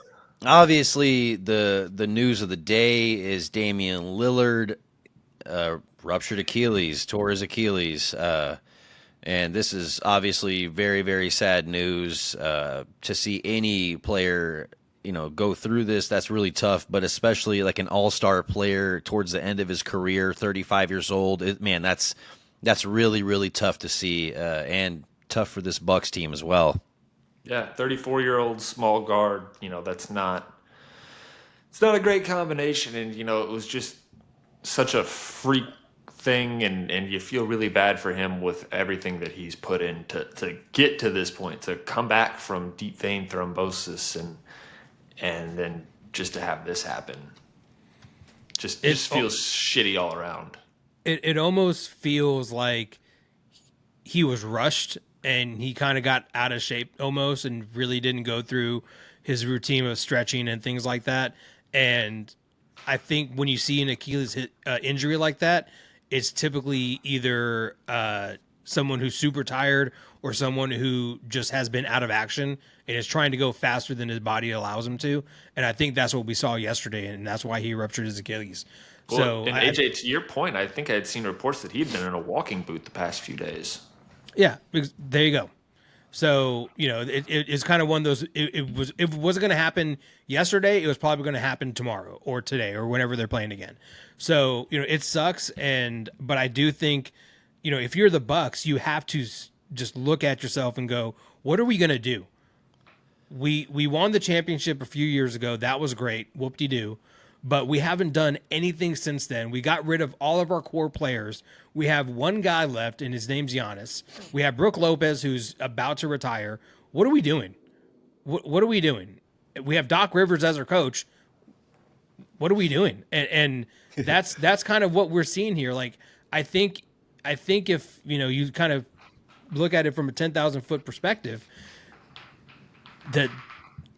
Obviously, the news of the day is Damian Lillard ruptured Achilles, tore his Achilles. And this is obviously very, very sad news to see any player, go through this. That's really tough, but especially like an all-star player towards the end of his career, 35 years old. Man, that's really, really tough to see, and tough for this Bucks team as well. Yeah, 34-year-old small guard. It's not a great combination, and it was just such a freak thing, and you feel really bad for him with everything that he's put in to get to this point, to come back from deep vein thrombosis, and then just to have this happen. It Just feels shitty all around. it almost feels like he was rushed and he kind of got out of shape almost and really didn't go through his routine of stretching and things like that. And I think when you see an Achilles injury like that, it's typically either someone who's super tired or someone who just has been out of action and is trying to go faster than his body allows him to. And I think that's what we saw yesterday, and that's why he ruptured his Achilles. Well, So and AJ, to your point, I think I had seen reports that he'd been in a walking boot the past few days. yeah, there you go. So it's kind of one of those. If it wasn't going to happen yesterday, it was probably going to happen tomorrow or today or whenever they're playing again. So it sucks, but I do think if you're the Bucks, you have to just look at yourself and go, what are we going to do? We won the championship a few years ago. That was great. Whoop de doo. But we haven't done anything since then. We got rid of all of our core players. We have one guy left, and his name's Giannis. We have Brooke Lopez, who's about to retire. What are we doing? What are we doing? We have Doc Rivers as our coach. What are we doing? And that's kind of what we're seeing here. Like I think if you kind of look at it from a 10,000-foot perspective, the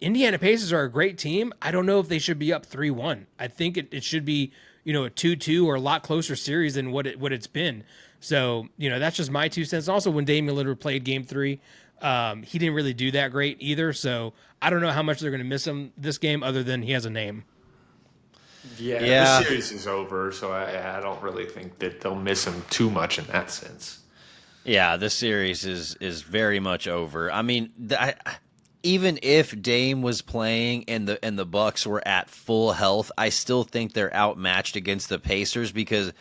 Indiana Pacers are a great team. I don't know if they should be up 3-1. I think it should be, a 2-2 or a lot closer series than what it's been. So, that's just my 2 cents. Also, when Damian Lillard played game 3, he didn't really do that great either. So I don't know how much they're going to miss him this game other than he has a name. Yeah, the Yeah, series is over, so I don't really think that they'll miss him too much in that sense. yeah, this series is very much over. I mean, even if Dame was playing and the Bucks were at full health, I still think they're outmatched against the Pacers because,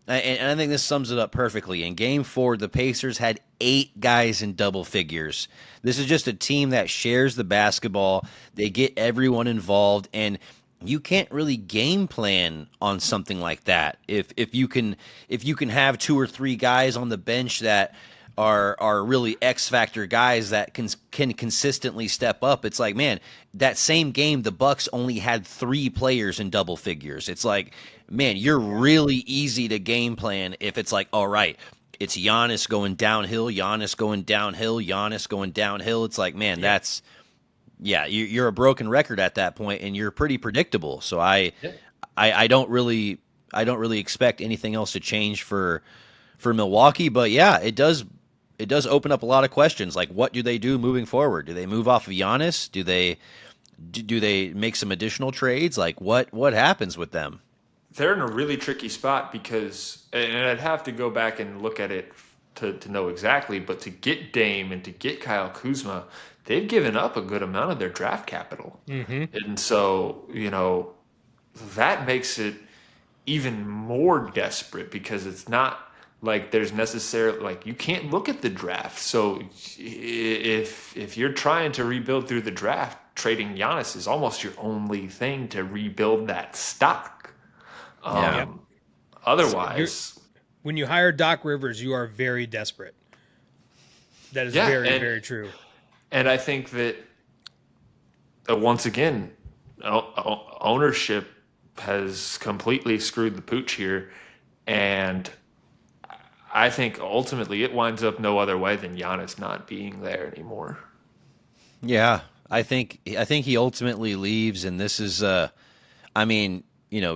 and I think this sums it up perfectly. In Game 4, the Pacers had 8 guys in double figures. This is just a team that shares the basketball. They get everyone involved, and you can't really game plan on something like that. If you can have 2 or 3 guys on the bench that are really X factor guys that can consistently step up. It's like, man, that same game the Bucks only had 3 players in double figures. It's like, man, you're really easy to game plan if it's like, all right, it's Giannis going downhill, Giannis going downhill, Giannis going downhill. It's like, man, that's yeah, you're a broken record at that point, and you're pretty predictable. So I don't really expect anything else to change for Milwaukee. But yeah, it does open up a lot of questions. Like, what do they do moving forward? Do they move off of Giannis? Do they make some additional trades? Like, what happens with them? They're in a really tricky spot because, and I'd have to go back and look at it to know exactly, but to get Dame and to get Kyle Kuzma, they've given up a good amount of their draft capital. Mm-hmm. And so, that makes it even more desperate because it's not like there's necessarily like you can't look at the draft. So if you're trying to rebuild through the draft, trading Giannis is almost your only thing to rebuild that stock. Yeah. Yep. Um, You're, Otherwise, when you hire Doc Rivers, you are very desperate. That is yeah, very, very true. and I think that once again, ownership has completely screwed the pooch here, and I think ultimately it winds up no other way than Giannis not being there anymore. Yeah, I think he ultimately leaves, and this is I mean,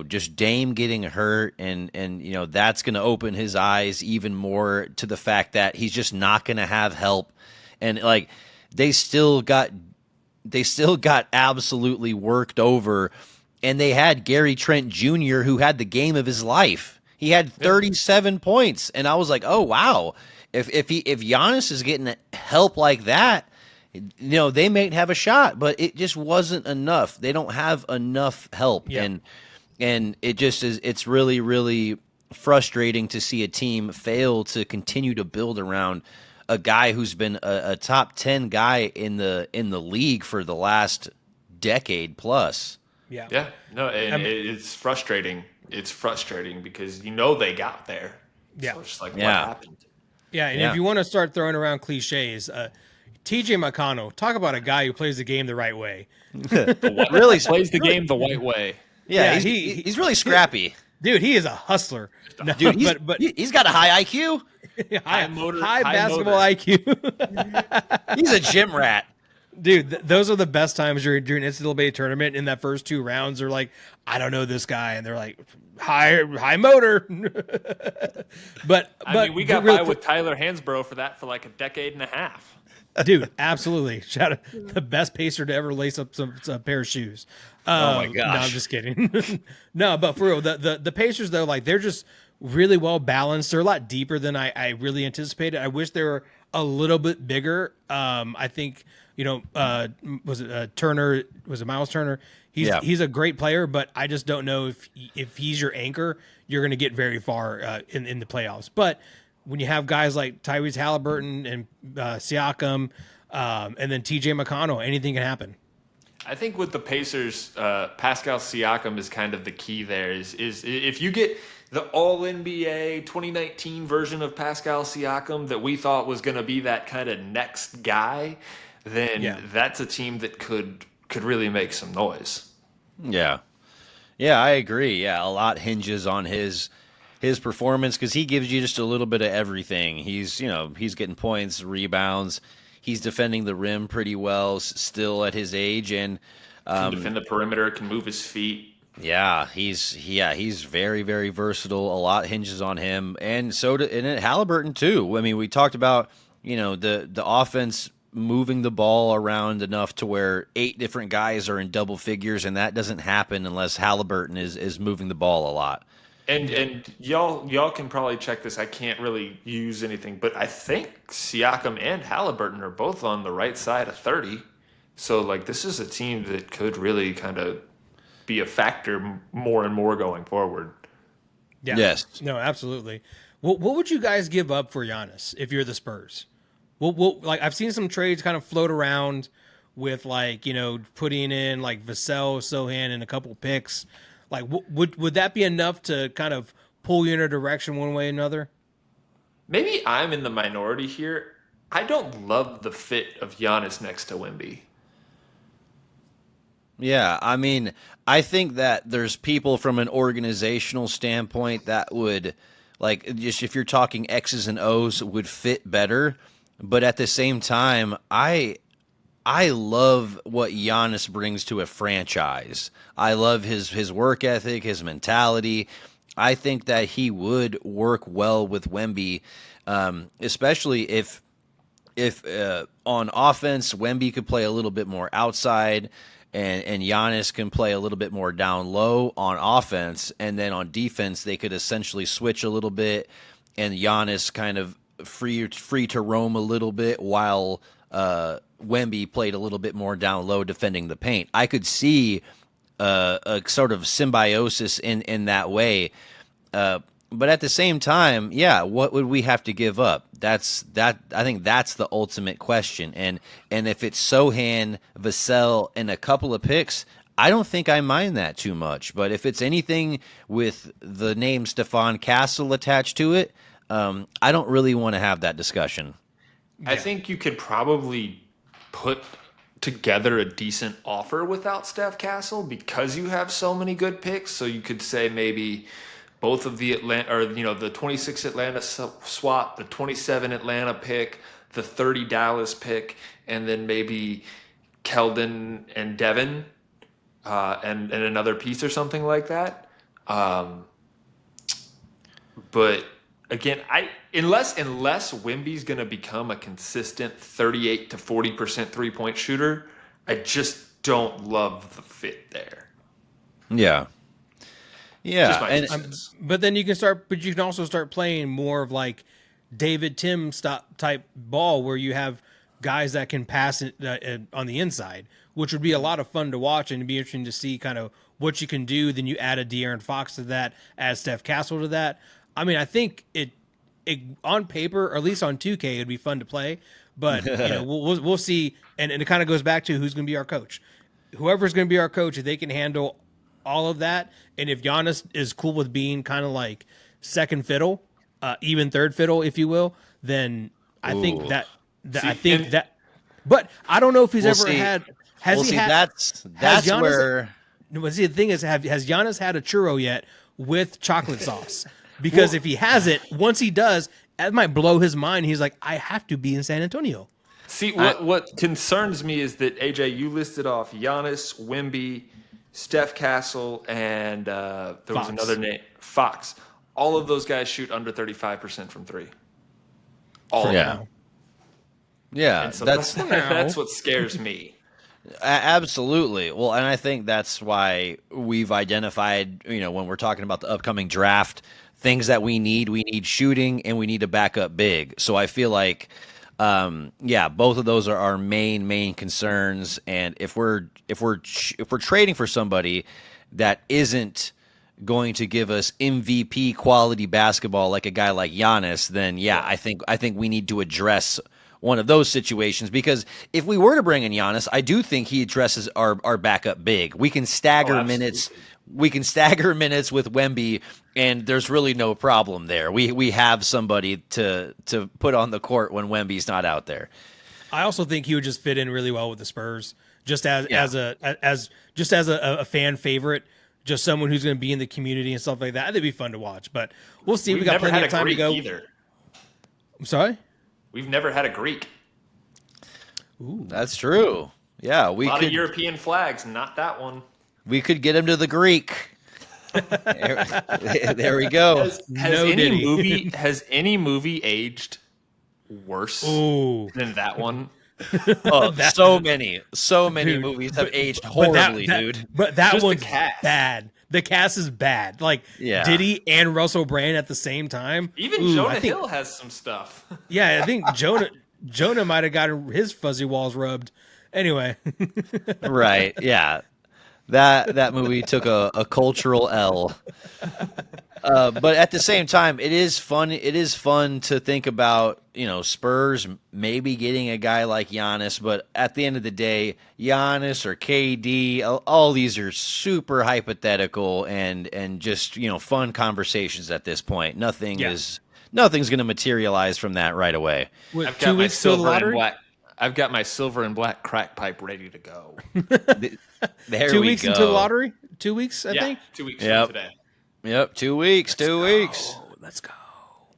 just Dame getting hurt, and that's going to open his eyes even more to the fact that he's just not going to have help, and like they still got absolutely worked over, and they had Gary Trent Jr. who had the game of his life. He had 37 points, and I was like, oh wow, if Giannis is getting help like that, they may have a shot, but it just wasn't enough. They don't have enough help, Yeah. and it just is. It's really, really frustrating to see a team fail to continue to build around a guy who's been a top 10 guy in the league for the last decade plus. Yeah. Yeah, no, and Um, it's frustrating. It's frustrating because they got there. yeah. So it's just like, what Yeah, happened? Yeah. And if yeah. you want to start throwing around cliches, TJ McConnell, talk about a guy who plays the game the right way. Really, Plays the really, game the white way. yeah. Yeah. He's really scrappy, Dude, he is a hustler. No, dude. but He's got a high IQ. high high basketball motor. IQ. He's a gym rat. Dude, those are the best times during NCAA tournament. In that first two rounds, they're like, I don't know this guy, and they're like, high motor. I mean, we got real by quick- with Tyler Hansbrough for that for like a decade and a half. dude, absolutely. Shout out the best pacer to ever lace up some pair of shoes. Oh my No, I'm gosh. just kidding. No, but for real, the Pacers though, like they're just really well balanced. They're a lot deeper than I really anticipated. I wish they were a little bit bigger. I think was it Turner? Was it Miles Turner? Yeah. He's a great player, but I just don't know if he's your anchor, you're going to get very far in the playoffs. But when you have guys like Tyrese Halliburton and Siakam, and then TJ McConnell, anything can happen. I think with the Pacers, Pascal Siakam is kind of the key there. Is if you get the All NBA 2019 version of Pascal Siakam that we thought was going to be that kind of next guy, then that's a team that could really make some noise. Yeah. Yeah, I agree. Yeah, a lot hinges on his performance because he gives you just a little bit of everything. He's getting points, rebounds. He's defending the rim pretty well still at his age, and Can defend the perimeter, can move his feet. yeah, he's very, very versatile. A lot hinges on him, and Halliburton too. I mean, we talked about the offense moving the ball around enough to where 8 different guys are in double figures, and that doesn't happen unless Halliburton is moving the ball a lot. And y'all can probably check this. I can't really use anything, but I think Siakam and Halliburton are both on the right side of 30. So like this is a team that could really kind of be a factor more and more going forward. Yeah. Yes. No, absolutely. What would you guys give up for Giannis if you're the Spurs? Like I've seen some trades kind of float around with like putting in like Vassell, Sohan, and a couple picks. Like would that be enough to kind of pull you in a direction one way or another? Maybe I'm in the minority here. I don't love the fit of Giannis next to Wemby. Yeah, I mean, I think that there's people from an organizational standpoint that would, like, just if you're talking X's and O's, would fit better. But at the same time, I love what Giannis brings to a franchise. I love his work ethic, his mentality. I think that he would work well with Wemby, especially if on offense, Wemby could play a little bit more outside, and Giannis can play a little bit more down low on offense, and then on defense they could essentially switch a little bit, and Giannis kind of free to roam a little bit while Wemby played a little bit more down low defending the paint. I could see a sort of symbiosis in that way. But at the same time, yeah, what would we have to give up? I think that's the ultimate question. And if it's Sohan, Vassell, and a couple of picks, I don't think I mind that too much. But if it's anything with the name Stephon Castle attached to it, I don't really want to have that discussion. I think you could probably put together a decent offer without Steph Castle because you have so many good picks. So you could say maybe both of the Atlanta, or the 26 Atlanta swap, the 27 Atlanta pick, the 30 Dallas pick, and then maybe Keldon and Devin, and another piece or something like that. But again, unless Wemby's going to become a consistent 38 to 40% 3-point shooter, I just don't love the fit there. Yeah. Just my And 2 cents. But then you can also start playing more of like David Tim type ball where you have guys that can pass it on the inside, which would be a lot of fun to watch and it'd be interesting to see kind of what you can do. Then you add a De'Aaron Fox to that, add Steph Castle to that. I mean, I think it on paper, or at least on 2K, it'd be fun to play. But we'll see, and it kind of goes back to who's going to be our coach. Whoever's going to be our coach, if they can handle all of that, and if Giannis is cool with being kind of like second fiddle, even third fiddle, if you will, then I think Ooh. that. But I don't know if he's We'll ever see. had. Well, Has he see, had? that's Giannis- where. But see, the thing is, has Giannis had a churro yet with chocolate sauce? Because if he has it, once he does, that might blow his mind. He's like, I have to be in San Antonio. See, what concerns me is that, AJ, you listed off Giannis, Wemby, Steph Castle, and there was Fox. another name, Fox. All of those guys shoot under 35% from three. All of Yeah. them. Yeah, And so that's that's what scares me. absolutely. Well, and I think that's why we've identified, when we're talking about the upcoming draft, things that we need shooting and we need to back up big. So I feel like, both of those are our main concerns. And if we're trading for somebody that isn't going to give us MVP quality basketball like a guy like Giannis, then I think we need to address one of those situations, because if we were to bring in Giannis, I do think he addresses our backup big. We can stagger minutes. We can stagger minutes with Wemby, and there's really no problem there. We have somebody to put on the court when Wemby's not out there. I also think he would just fit in really well with the Spurs, just as a fan favorite, just someone who's going to be in the community and stuff like that. I think it'd be fun to watch. But we'll see. We got never plenty had of time a to Greek go. either. I'm sorry. We've never had a Greek. Ooh. That's true. Yeah, A lot of European flags, not that one. We could get him to the Greek. There we go. Has any movie aged worse than that one? Oh, so many Dude, movies have aged horribly, dude. But that Just the one's cast. bad. The cast is bad. Like Diddy and Russell Brand at the same time. Even Jonah Hill has some stuff. Yeah, I think Jonah might have gotten his fuzzy walls rubbed. Anyway. Right. Yeah. That movie took a cultural L. But at the same time, it is fun. It is fun to think about, Spurs maybe getting a guy like Giannis. But at the end of the day, Giannis or KD, all these are super hypothetical and just fun conversations at this point. Nothing's going to materialize from that right away. With I've 2 got my weeks till the silver and lottery? black. I've got my silver and black crack pipe ready to go. There 2 we weeks go. until the lottery? 2 weeks, I think. 2 weeks Yep. from today. Yep. 2 weeks. 2 weeks. Let's go.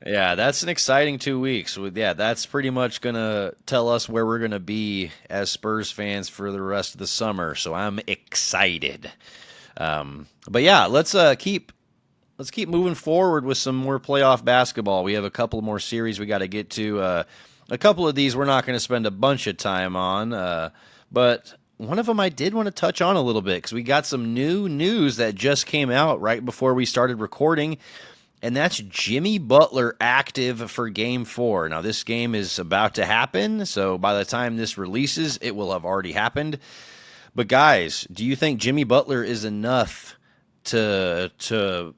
Yeah, that's an exciting 2 weeks. That's pretty much going to tell us where we're going to be as Spurs fans for the rest of the summer. So I'm excited. But yeah, let's keep moving forward with some more playoff basketball. We have a couple more series we got to get to. A couple of these we're not going to spend a bunch of time on, but one of them I did want to touch on a little bit because we got some new news that just came out right before we started recording, and that's Jimmy Butler active for Game 4. Now, this game is about to happen, so by the time this releases, it will have already happened. But guys, do you think Jimmy Butler is enough to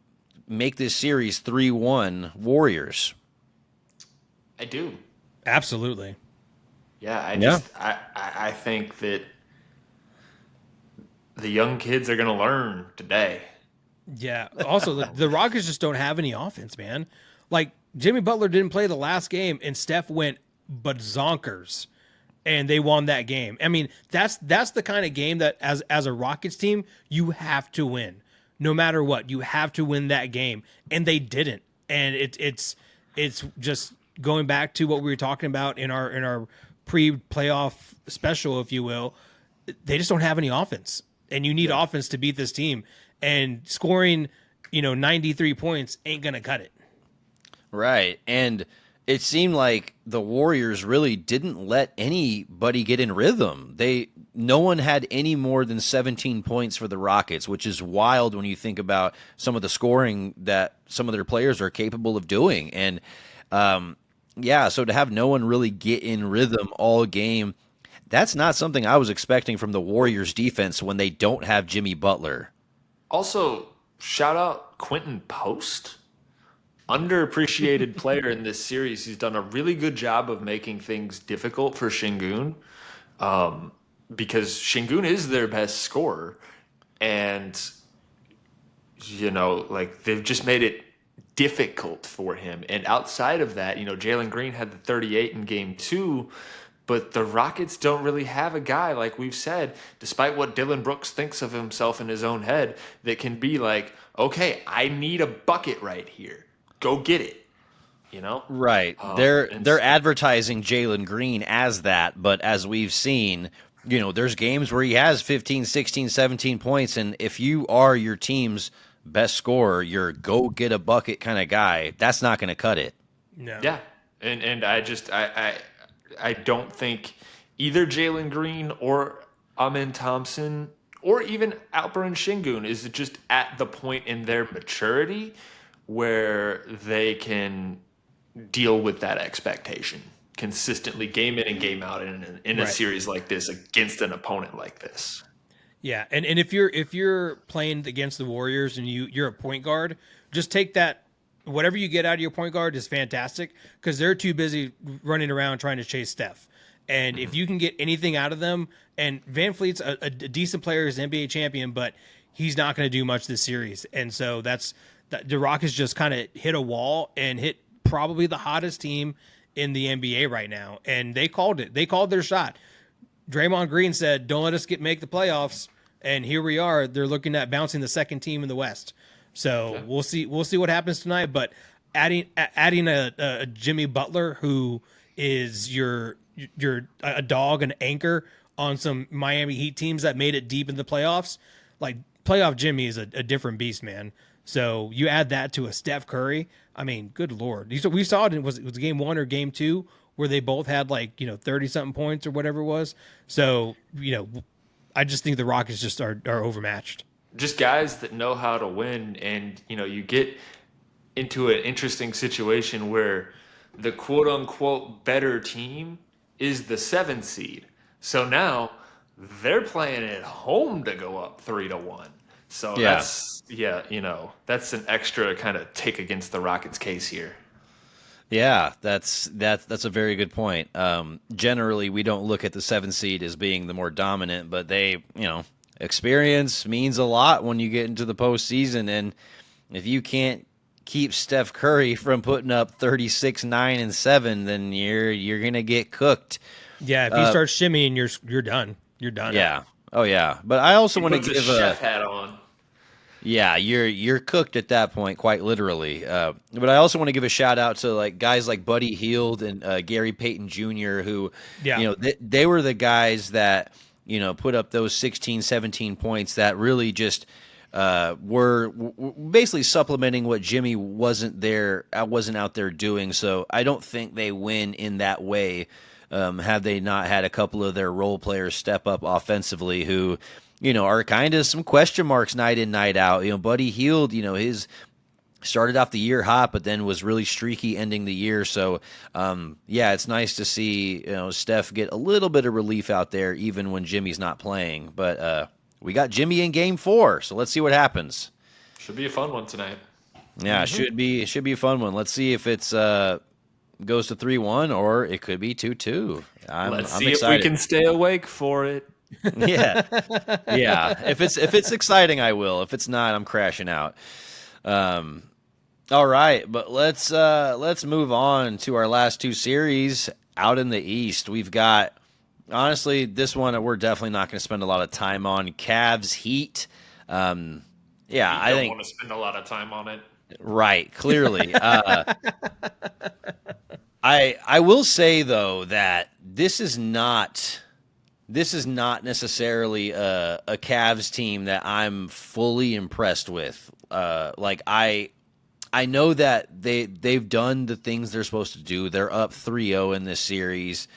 make this series 3-1 Warriors? I do. Absolutely. Yeah, I think that the young kids are going to learn today. Yeah. Also, the Rockets just don't have any offense, man. Like, Jimmy Butler didn't play the last game, and Steph went zonkers, and they won that game. I mean, that's the kind of game that as a Rockets team, you have to win. no matter what, you have to win that game, and they didn't. And it's just going back to what we were talking about in our pre-playoff special, if you will. They just don't have any offense, and you need offense to beat this team. And scoring, 93 points ain't gonna cut it. Right. And it seemed like the Warriors really didn't let anybody get in rhythm. No one had any more than 17 points for the Rockets, which is wild when you think about some of the scoring that some of their players are capable of doing. And so to have no one really get in rhythm all game, that's not something I was expecting from the Warriors defense when they don't have Jimmy Butler. Also, shout out Quentin Post. Underappreciated player in this series. He's done a really good job of making things difficult for Şengün, because Şengün is their best scorer, and they've just made it difficult for him. And outside of that, Jalen Green had the 38 in game 2, but the Rockets don't really have a guy, like we've said, despite what Dylan Brooks thinks of himself in his own head, that can be like, okay, I need a bucket right here. Go get it, Right. They're advertising Jalen Green as that, but as we've seen, there's games where he has 15, 16, 17 points, and if you are your team's best scorer, you're go get a bucket kind of guy, that's not going to cut it. No. Yeah. And I don't think either Jalen Green or Amen Thompson or even Alperen Şengün is just at the point in their maturity where they can deal with that expectation consistently, game in and game out, in a series like this against an opponent like this. Yeah, and if you're playing against the Warriors and you're a point guard, just take that. Whatever you get out of your point guard is fantastic, because they're too busy running around trying to chase Steph. And if you can get anything out of them, and Van Fleet's a decent player, is an NBA champion, but he's not going to do much this series. And so the Rockets just kind of hit a wall and hit probably the hottest team in the NBA right now. And they called it. They called their shot. Draymond Green said, "Don't let us make the playoffs." And here we are. They're looking at bouncing the second team in the West. So we'll see what happens tonight. But adding a Jimmy Butler, who is your a dog, an anchor on some Miami Heat teams that made it deep in the playoffs, like playoff Jimmy is a different beast, man. So you add that to a Steph Curry. I mean, good Lord. We saw it. It was game 1 or game 2 where they both had 30 something points or whatever it was. So, I just think the Rockets just are overmatched. Just guys that know how to win. And, you get into an interesting situation where the quote unquote better team is the 7 seed. So now they're playing at home to go up 3-1. So that's an extra kind of take against the Rockets case here. Yeah, that's a very good point. Generally, we don't look at the 7 seed as being the more dominant, but they, experience means a lot when you get into the postseason. And if you can't keep Steph Curry from putting up 36, 9, and 7, then you're gonna get cooked. Yeah, if you start shimmying, you're done. You're done. Yeah. Oh yeah. But I also want to give give a chef hat on. Yeah, you're cooked at that point, quite literally. But I also want to give a shout out to guys like Buddy Hield and Gary Payton Jr., who, they were the guys that put up those 16, 17 points that really just were basically supplementing what Jimmy wasn't out there doing. So I don't think they win in that way. Had they not had a couple of their role players step up offensively, who are kind of some question marks night in, night out. Buddy Hield, his started off the year hot, but then was really streaky ending the year. So, it's nice to see, Steph get a little bit of relief out there, even when Jimmy's not playing. But we got Jimmy in game 4, so let's see what happens. Should be a fun one tonight. Yeah, it should be a fun one. Let's see if it's goes to 3-1 or it could be 2-2. I'm see excited. If we can stay awake for it. Yeah. If it's exciting, I will. If it's not, I'm crashing out. All right, but let's move on to our last 2 series out in the East. We've got, honestly, this one we're definitely not going to spend a lot of time on. Cavs Heat. yeah, You I don't think want to spend a lot of time on it. right, clearly. I will say though that this is not necessarily a Cavs team that I'm fully impressed with. Like I know that they've done the things they're supposed to do. They're up 3-0 in this series.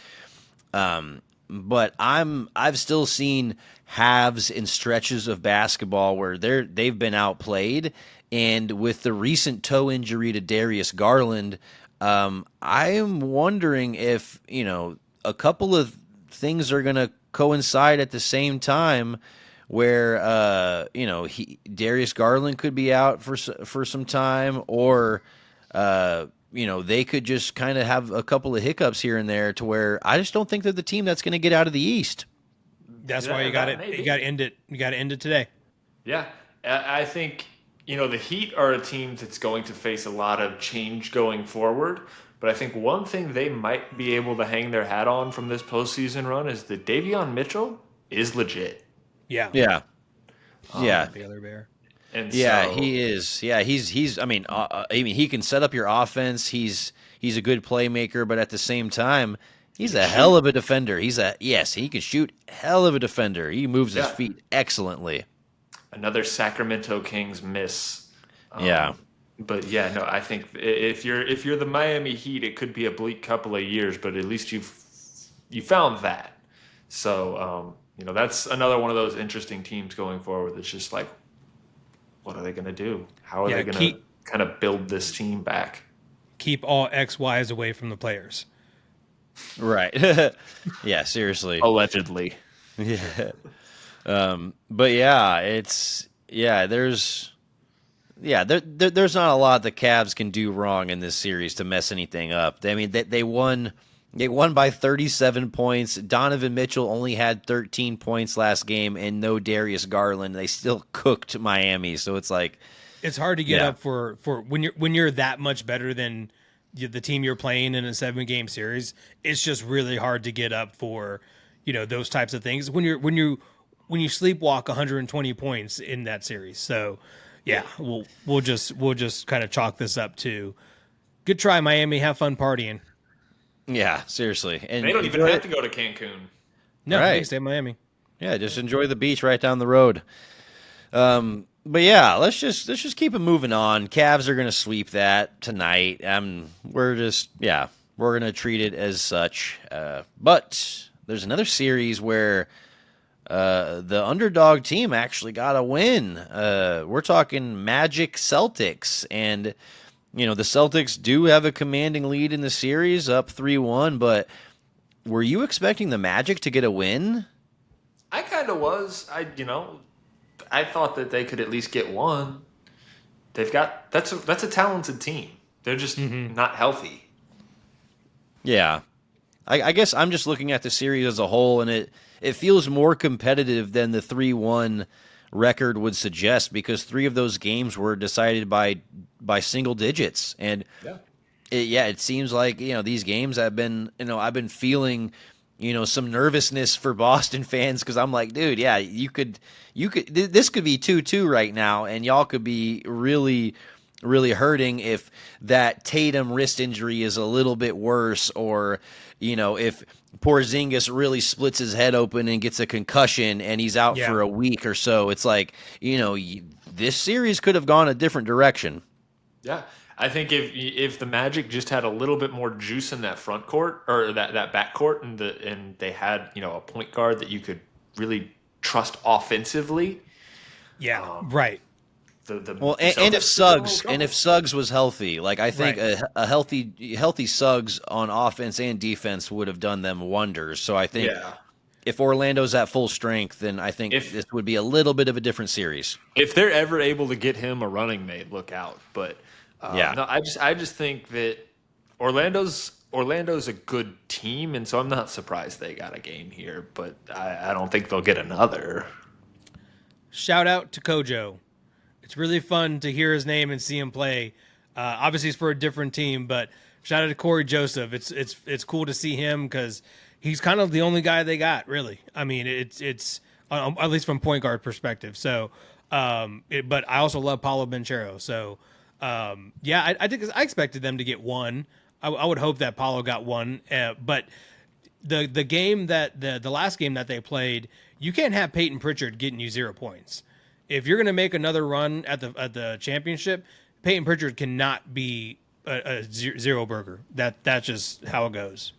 But I've still seen halves and stretches of basketball where they've been outplayed. And with the recent toe injury to Darius Garland, I am wondering if, a couple of things are going to coincide at the same time where Darius Garland could be out for some time, or they could just kind of have a couple of hiccups here and there to where I just don't think they're the team that's going to get out of the East. That's why you got it. You got to end it. You got to end it today. Yeah, I think the Heat are a team that's going to face a lot of change going forward. But I think one thing they might be able to hang their hat on from this postseason run is that Davion Mitchell is legit. Yeah. Yeah. Yeah. The other bear. And Yeah, so, he is. Yeah, he's. I mean, he can set up your offense. He's a good playmaker, but at the same time, he's a hell of a defender. He can shoot. Hell of a defender. He moves his feet excellently. another Sacramento Kings miss. Yeah. But yeah, no, I think if you're the Miami Heat, it could be a bleak couple of years, but at least you found that. So that's another one of those interesting teams going forward. It's just like, what are they going to do? How are they going to kind of build this team back? Keep all XYs away from the players. Right. Yeah. Seriously. Allegedly. Yeah. But yeah, there's not a lot the Cavs can do wrong in this series to mess anything up. They won by 37 points. Donovan Mitchell only had 13 points last game and no Darius Garland. They still cooked Miami. So it's like it's hard to get up for when you're that much better than the team you're playing in a 7-game series. It's just really hard to get up for those types of things when you sleepwalk 120 points in that series. So yeah, we'll just kind of chalk this up to good try, Miami. Have fun partying. Yeah, seriously. And they don't even have to go to Cancun. No, right. They can stay in Miami. Yeah, just enjoy the beach right down the road. But yeah, let's just keep it moving on. Cavs are going to sweep that tonight. We're going to treat it as such. But there's another series where the underdog team actually got a win. We're talking Magic Celtics, and the Celtics do have a commanding lead in the series, up 3-1. But were you expecting the Magic to get a win? I kind of was. I thought that they could at least get one. That's a talented team. They're just not healthy. Yeah. I guess I'm just looking at the series as a whole, and it feels more competitive than the 3-1 record would suggest, because 3 of those games were decided by single digits. And it seems like these games I've been feeling some nervousness for Boston fans, because I'm like, dude, yeah, this could be 2-2 right now, and y'all could be really, really hurting if that Tatum wrist injury is a little bit worse, or if Porzingis really splits his head open and gets a concussion and he's out for a week or so. It's like, this series could have gone a different direction. Yeah. I think if the Magic just had a little bit more juice in that front court, or that back court, and they had a point guard that you could really trust offensively. Yeah, right. If Suggs was healthy, like I think a healthy Suggs on offense and defense would have done them wonders. So I think if Orlando's at full strength, then I think this would be a little bit of a different series. If they're ever able to get him a running mate, look out. But no, I just think that Orlando's a good team, and so I'm not surprised they got a game here. But I don't think they'll get another. Shout out to Kojo. It's really fun to hear his name and see him play. Obviously, he's for a different team, but shout out to Corey Joseph. It's cool to see him because he's kind of the only guy they got, really. I mean, it's at least from point guard perspective. So But I also love Paulo Banchero. So, yeah, I think I expected them to get one. I would hope that Paulo got one. But the game that the last game that they played, you can't have Peyton Pritchard getting you 0 points. If you're going to make another run at the championship, Peyton Pritchard cannot be a zero burger. That's just how it goes.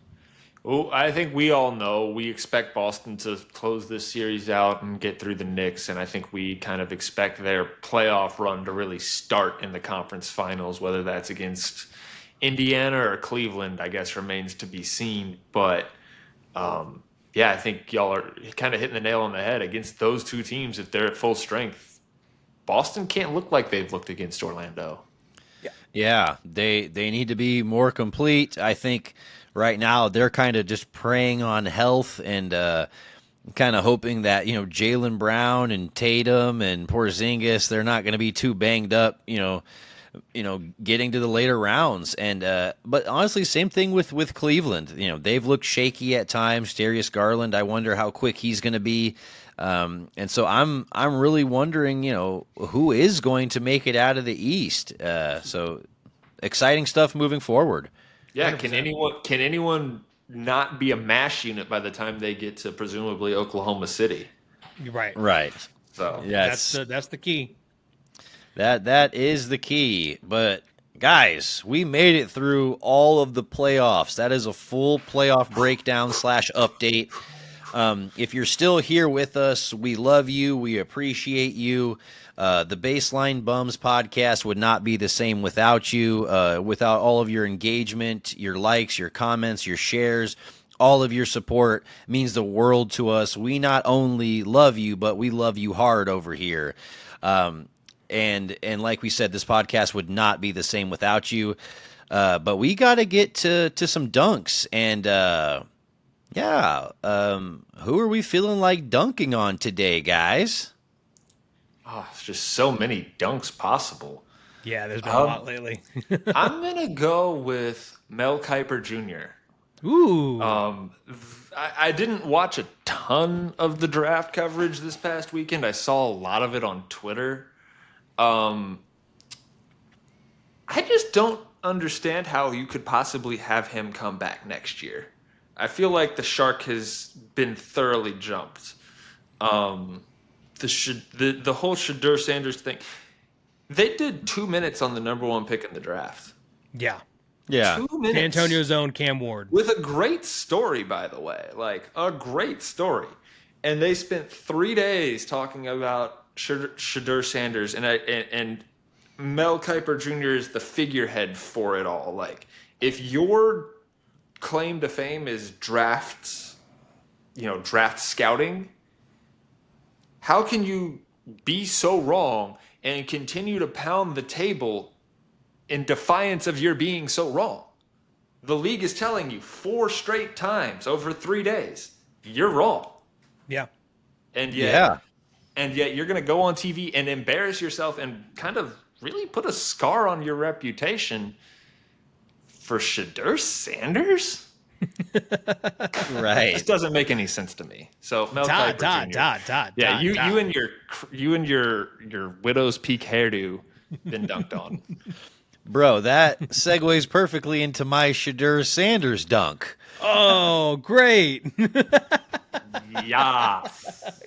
Well, I think we all know we expect Boston to close this series out and get through the Knicks, and I think we kind of expect their playoff run to really start in the conference finals, whether that's against Indiana or Cleveland, I guess remains to be seen. But yeah, I think y'all are kind of hitting the nail on the head against those two teams. If they're at full strength, Boston can't look like they've looked against Orlando. Yeah, they need to be more complete. I think right now they're kind of just preying on health and kind of hoping that Jaylen Brown and Tatum and Porzingis, they're not going to be too banged up. Getting to the later rounds. And but honestly, same thing with Cleveland. They've looked shaky at times. Darius Garland, I wonder how quick he's going to be. And so I'm really wondering, who is going to make it out of the East. So exciting stuff moving forward. Yeah, 100%. can anyone not be a mash unit by the time they get to presumably Oklahoma City? You're right. Right. So Yes. That's the key. That is the key. But guys, we made it through all of the playoffs. That is a full playoff breakdown / update. If you're still here with us, we love you. We appreciate you. The Baseline Bums podcast would not be the same without you, without all of your engagement, your likes, your comments, your shares. All of your support means the world to us. We not only love you, but we love you hard over here. And like we said, this podcast would not be the same without you. But we got to get to some dunks. And who are we feeling like dunking on today, guys? it's just so many dunks possible. Yeah, there's been a lot lately. I'm gonna go with Mel Kiper Jr. Ooh. I didn't watch a ton of the draft coverage this past weekend. I saw a lot of it on Twitter. I just don't understand how you could possibly have him come back next year. I feel like the shark has been thoroughly jumped. The whole Shadur Sanders thing. They did 2 minutes on the number 1 pick in the draft. Yeah. Yeah. 2 minutes. San Antonio's own Cam Ward. With a great story, by the way. Like, a great story. And they spent 3 days talking about Shadur Sanders. And Mel Kiper Jr. is the figurehead for it all. Like, if your claim to fame is draft scouting, how can you be so wrong and continue to pound the table in defiance of your being so wrong? The league is telling you 4 straight times over 3 days, you're wrong. Yeah. And yet you're going to go on TV and embarrass yourself and kind of really put a scar on your reputation for Shadur Sanders? Right. This doesn't make any sense to me. So Mel Kiper Jr. Yeah, you and your widow's peak hairdo been dunked on. Bro, that segues perfectly into my Shadur Sanders dunk. Oh, great. Yeah.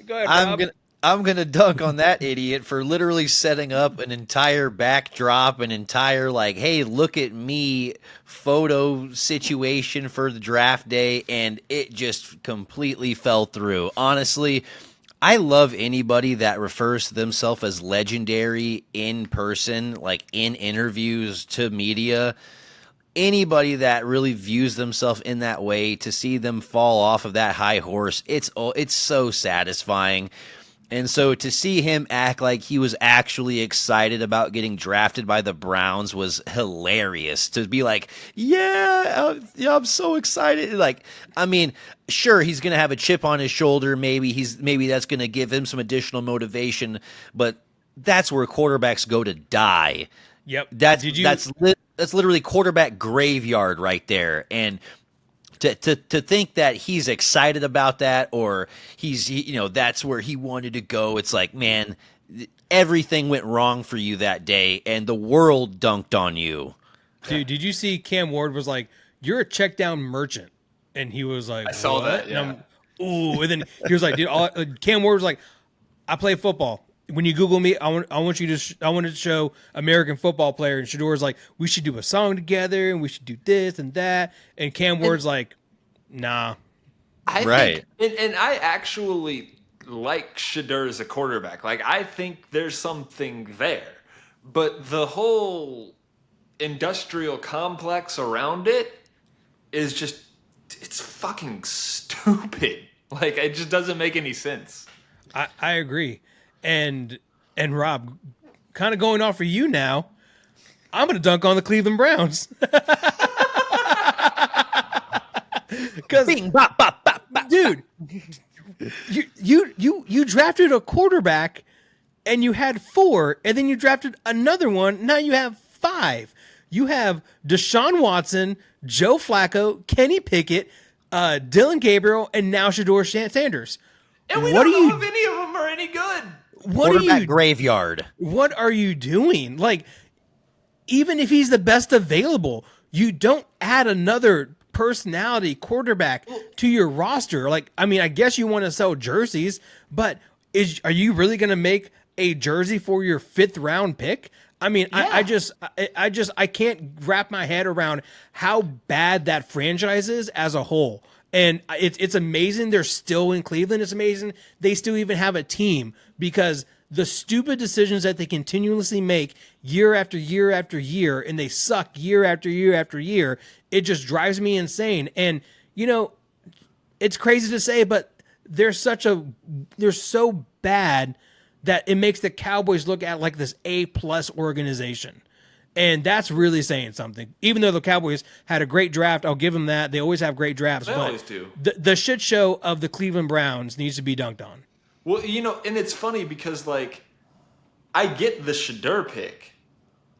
Go ahead, Rob. I'm gonna dunk on that idiot for literally setting up an entire backdrop, an entire hey, look at me photo situation for the draft day, and it just completely fell through. Honestly, I love anybody that refers to themselves as legendary in person, like in interviews to media. Anybody that really views themselves in that way, to see them fall off of that high horse, it's so satisfying. And so to see him act like he was actually excited about getting drafted by the Browns was hilarious. To be like, yeah, I'm so excited. Like, I mean, sure, he's going to have a chip on his shoulder. Maybe that's going to give him some additional motivation, but that's where quarterbacks go to die. Yep. That's literally quarterback graveyard right there. And to think that he's excited about that, or that's where he wanted to go, it's like, man, everything went wrong for you that day, and the world dunked on you. Dude, did you see Cam Ward was like, "You're a check down merchant," and he was like, I saw "What?" that. And Yeah. ooh, and then he was like, "Dude, Cam Ward was like, I play football. When you Google me, I want you to I wanted to show American football player." And Shador's like, "We should do a song together, and we should do this and that." And Cam Ward's like, "Nah." I Right. think, and I actually like Shador as a quarterback. Like, I think there's something there, but the whole industrial complex around it is just, it's fucking stupid. Like, it just doesn't make any sense. I agree. And Rob, kind of going off for you now, I'm going to dunk on the Cleveland Browns. Because, dude, you drafted a quarterback and you had 4, and then you drafted another one. Now you have 5. You have Deshaun Watson, Joe Flacco, Kenny Pickett, Dylan Gabriel, and now Shador Sanders. And we What don't are know you- if any of them are any good. What are Quarterback you graveyard. What are you doing? Like, even if he's the best available, you don't add another personality quarterback to your roster. Like, I mean, I guess you want to sell jerseys, but are you really going to make a jersey for your 5th round pick? I mean, Yeah. I can't wrap my head around how bad that franchise is as a whole. And it's amazing they're still in Cleveland. It's amazing they still even have a team, because the stupid decisions that they continuously make year after year after year, and they suck year after year after year, it just drives me insane. And, you know, it's crazy to say, but they're so bad that it makes the Cowboys look at like this A+ organization. And that's really saying something. Even though the Cowboys had a great draft, I'll give them that. They always have great drafts. They but always do. The shit show of the Cleveland Browns needs to be dunked on. Well, you know, and it's funny because, like, I get the Shador pick.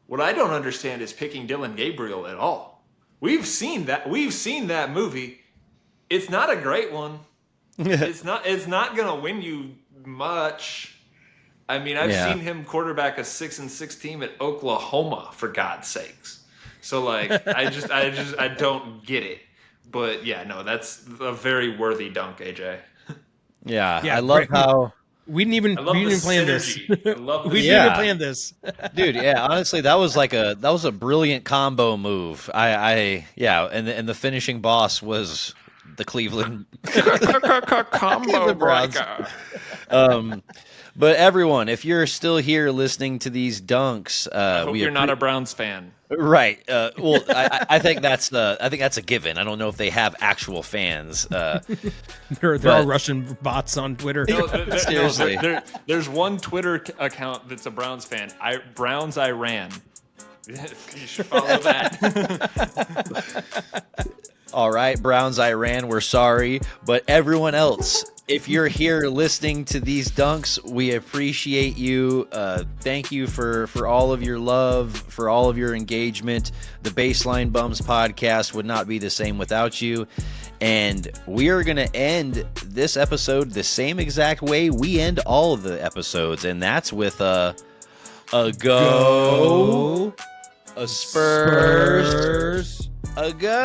What I don't understand is picking Dylan Gabriel at all. We've seen that movie. It's not a great one. It's not gonna win you much. I mean, I've Yeah. seen him quarterback a 6-6 team at Oklahoma, for God's sakes. So, like, I don't get it. But yeah, no, that's a very worthy dunk, AJ. Yeah, Yeah, I love great. how, We didn't even plan this. synergy. I love the We didn't Yeah. even plan this. dude. Yeah, honestly, that was a brilliant combo move. And the finishing boss was the Cleveland combo Browns. breaker. But everyone, if you're still here listening to these dunks, I hope you're not a Browns fan. right. Well, I think that's a given. I don't know if they have actual fans. They're But- all Russian bots on Twitter. No, Seriously. there's one Twitter account that's a Browns fan. Browns Iran. You should follow that. All right, Browns Iran, we're sorry, but everyone else, if you're here listening to these dunks, we appreciate you. Thank you for all of your love, for all of your engagement. The Baseline Bums podcast would not be the same without you. And we are going to end this episode the same exact way we end all of the episodes, and that's with a go, a Spurs, a go.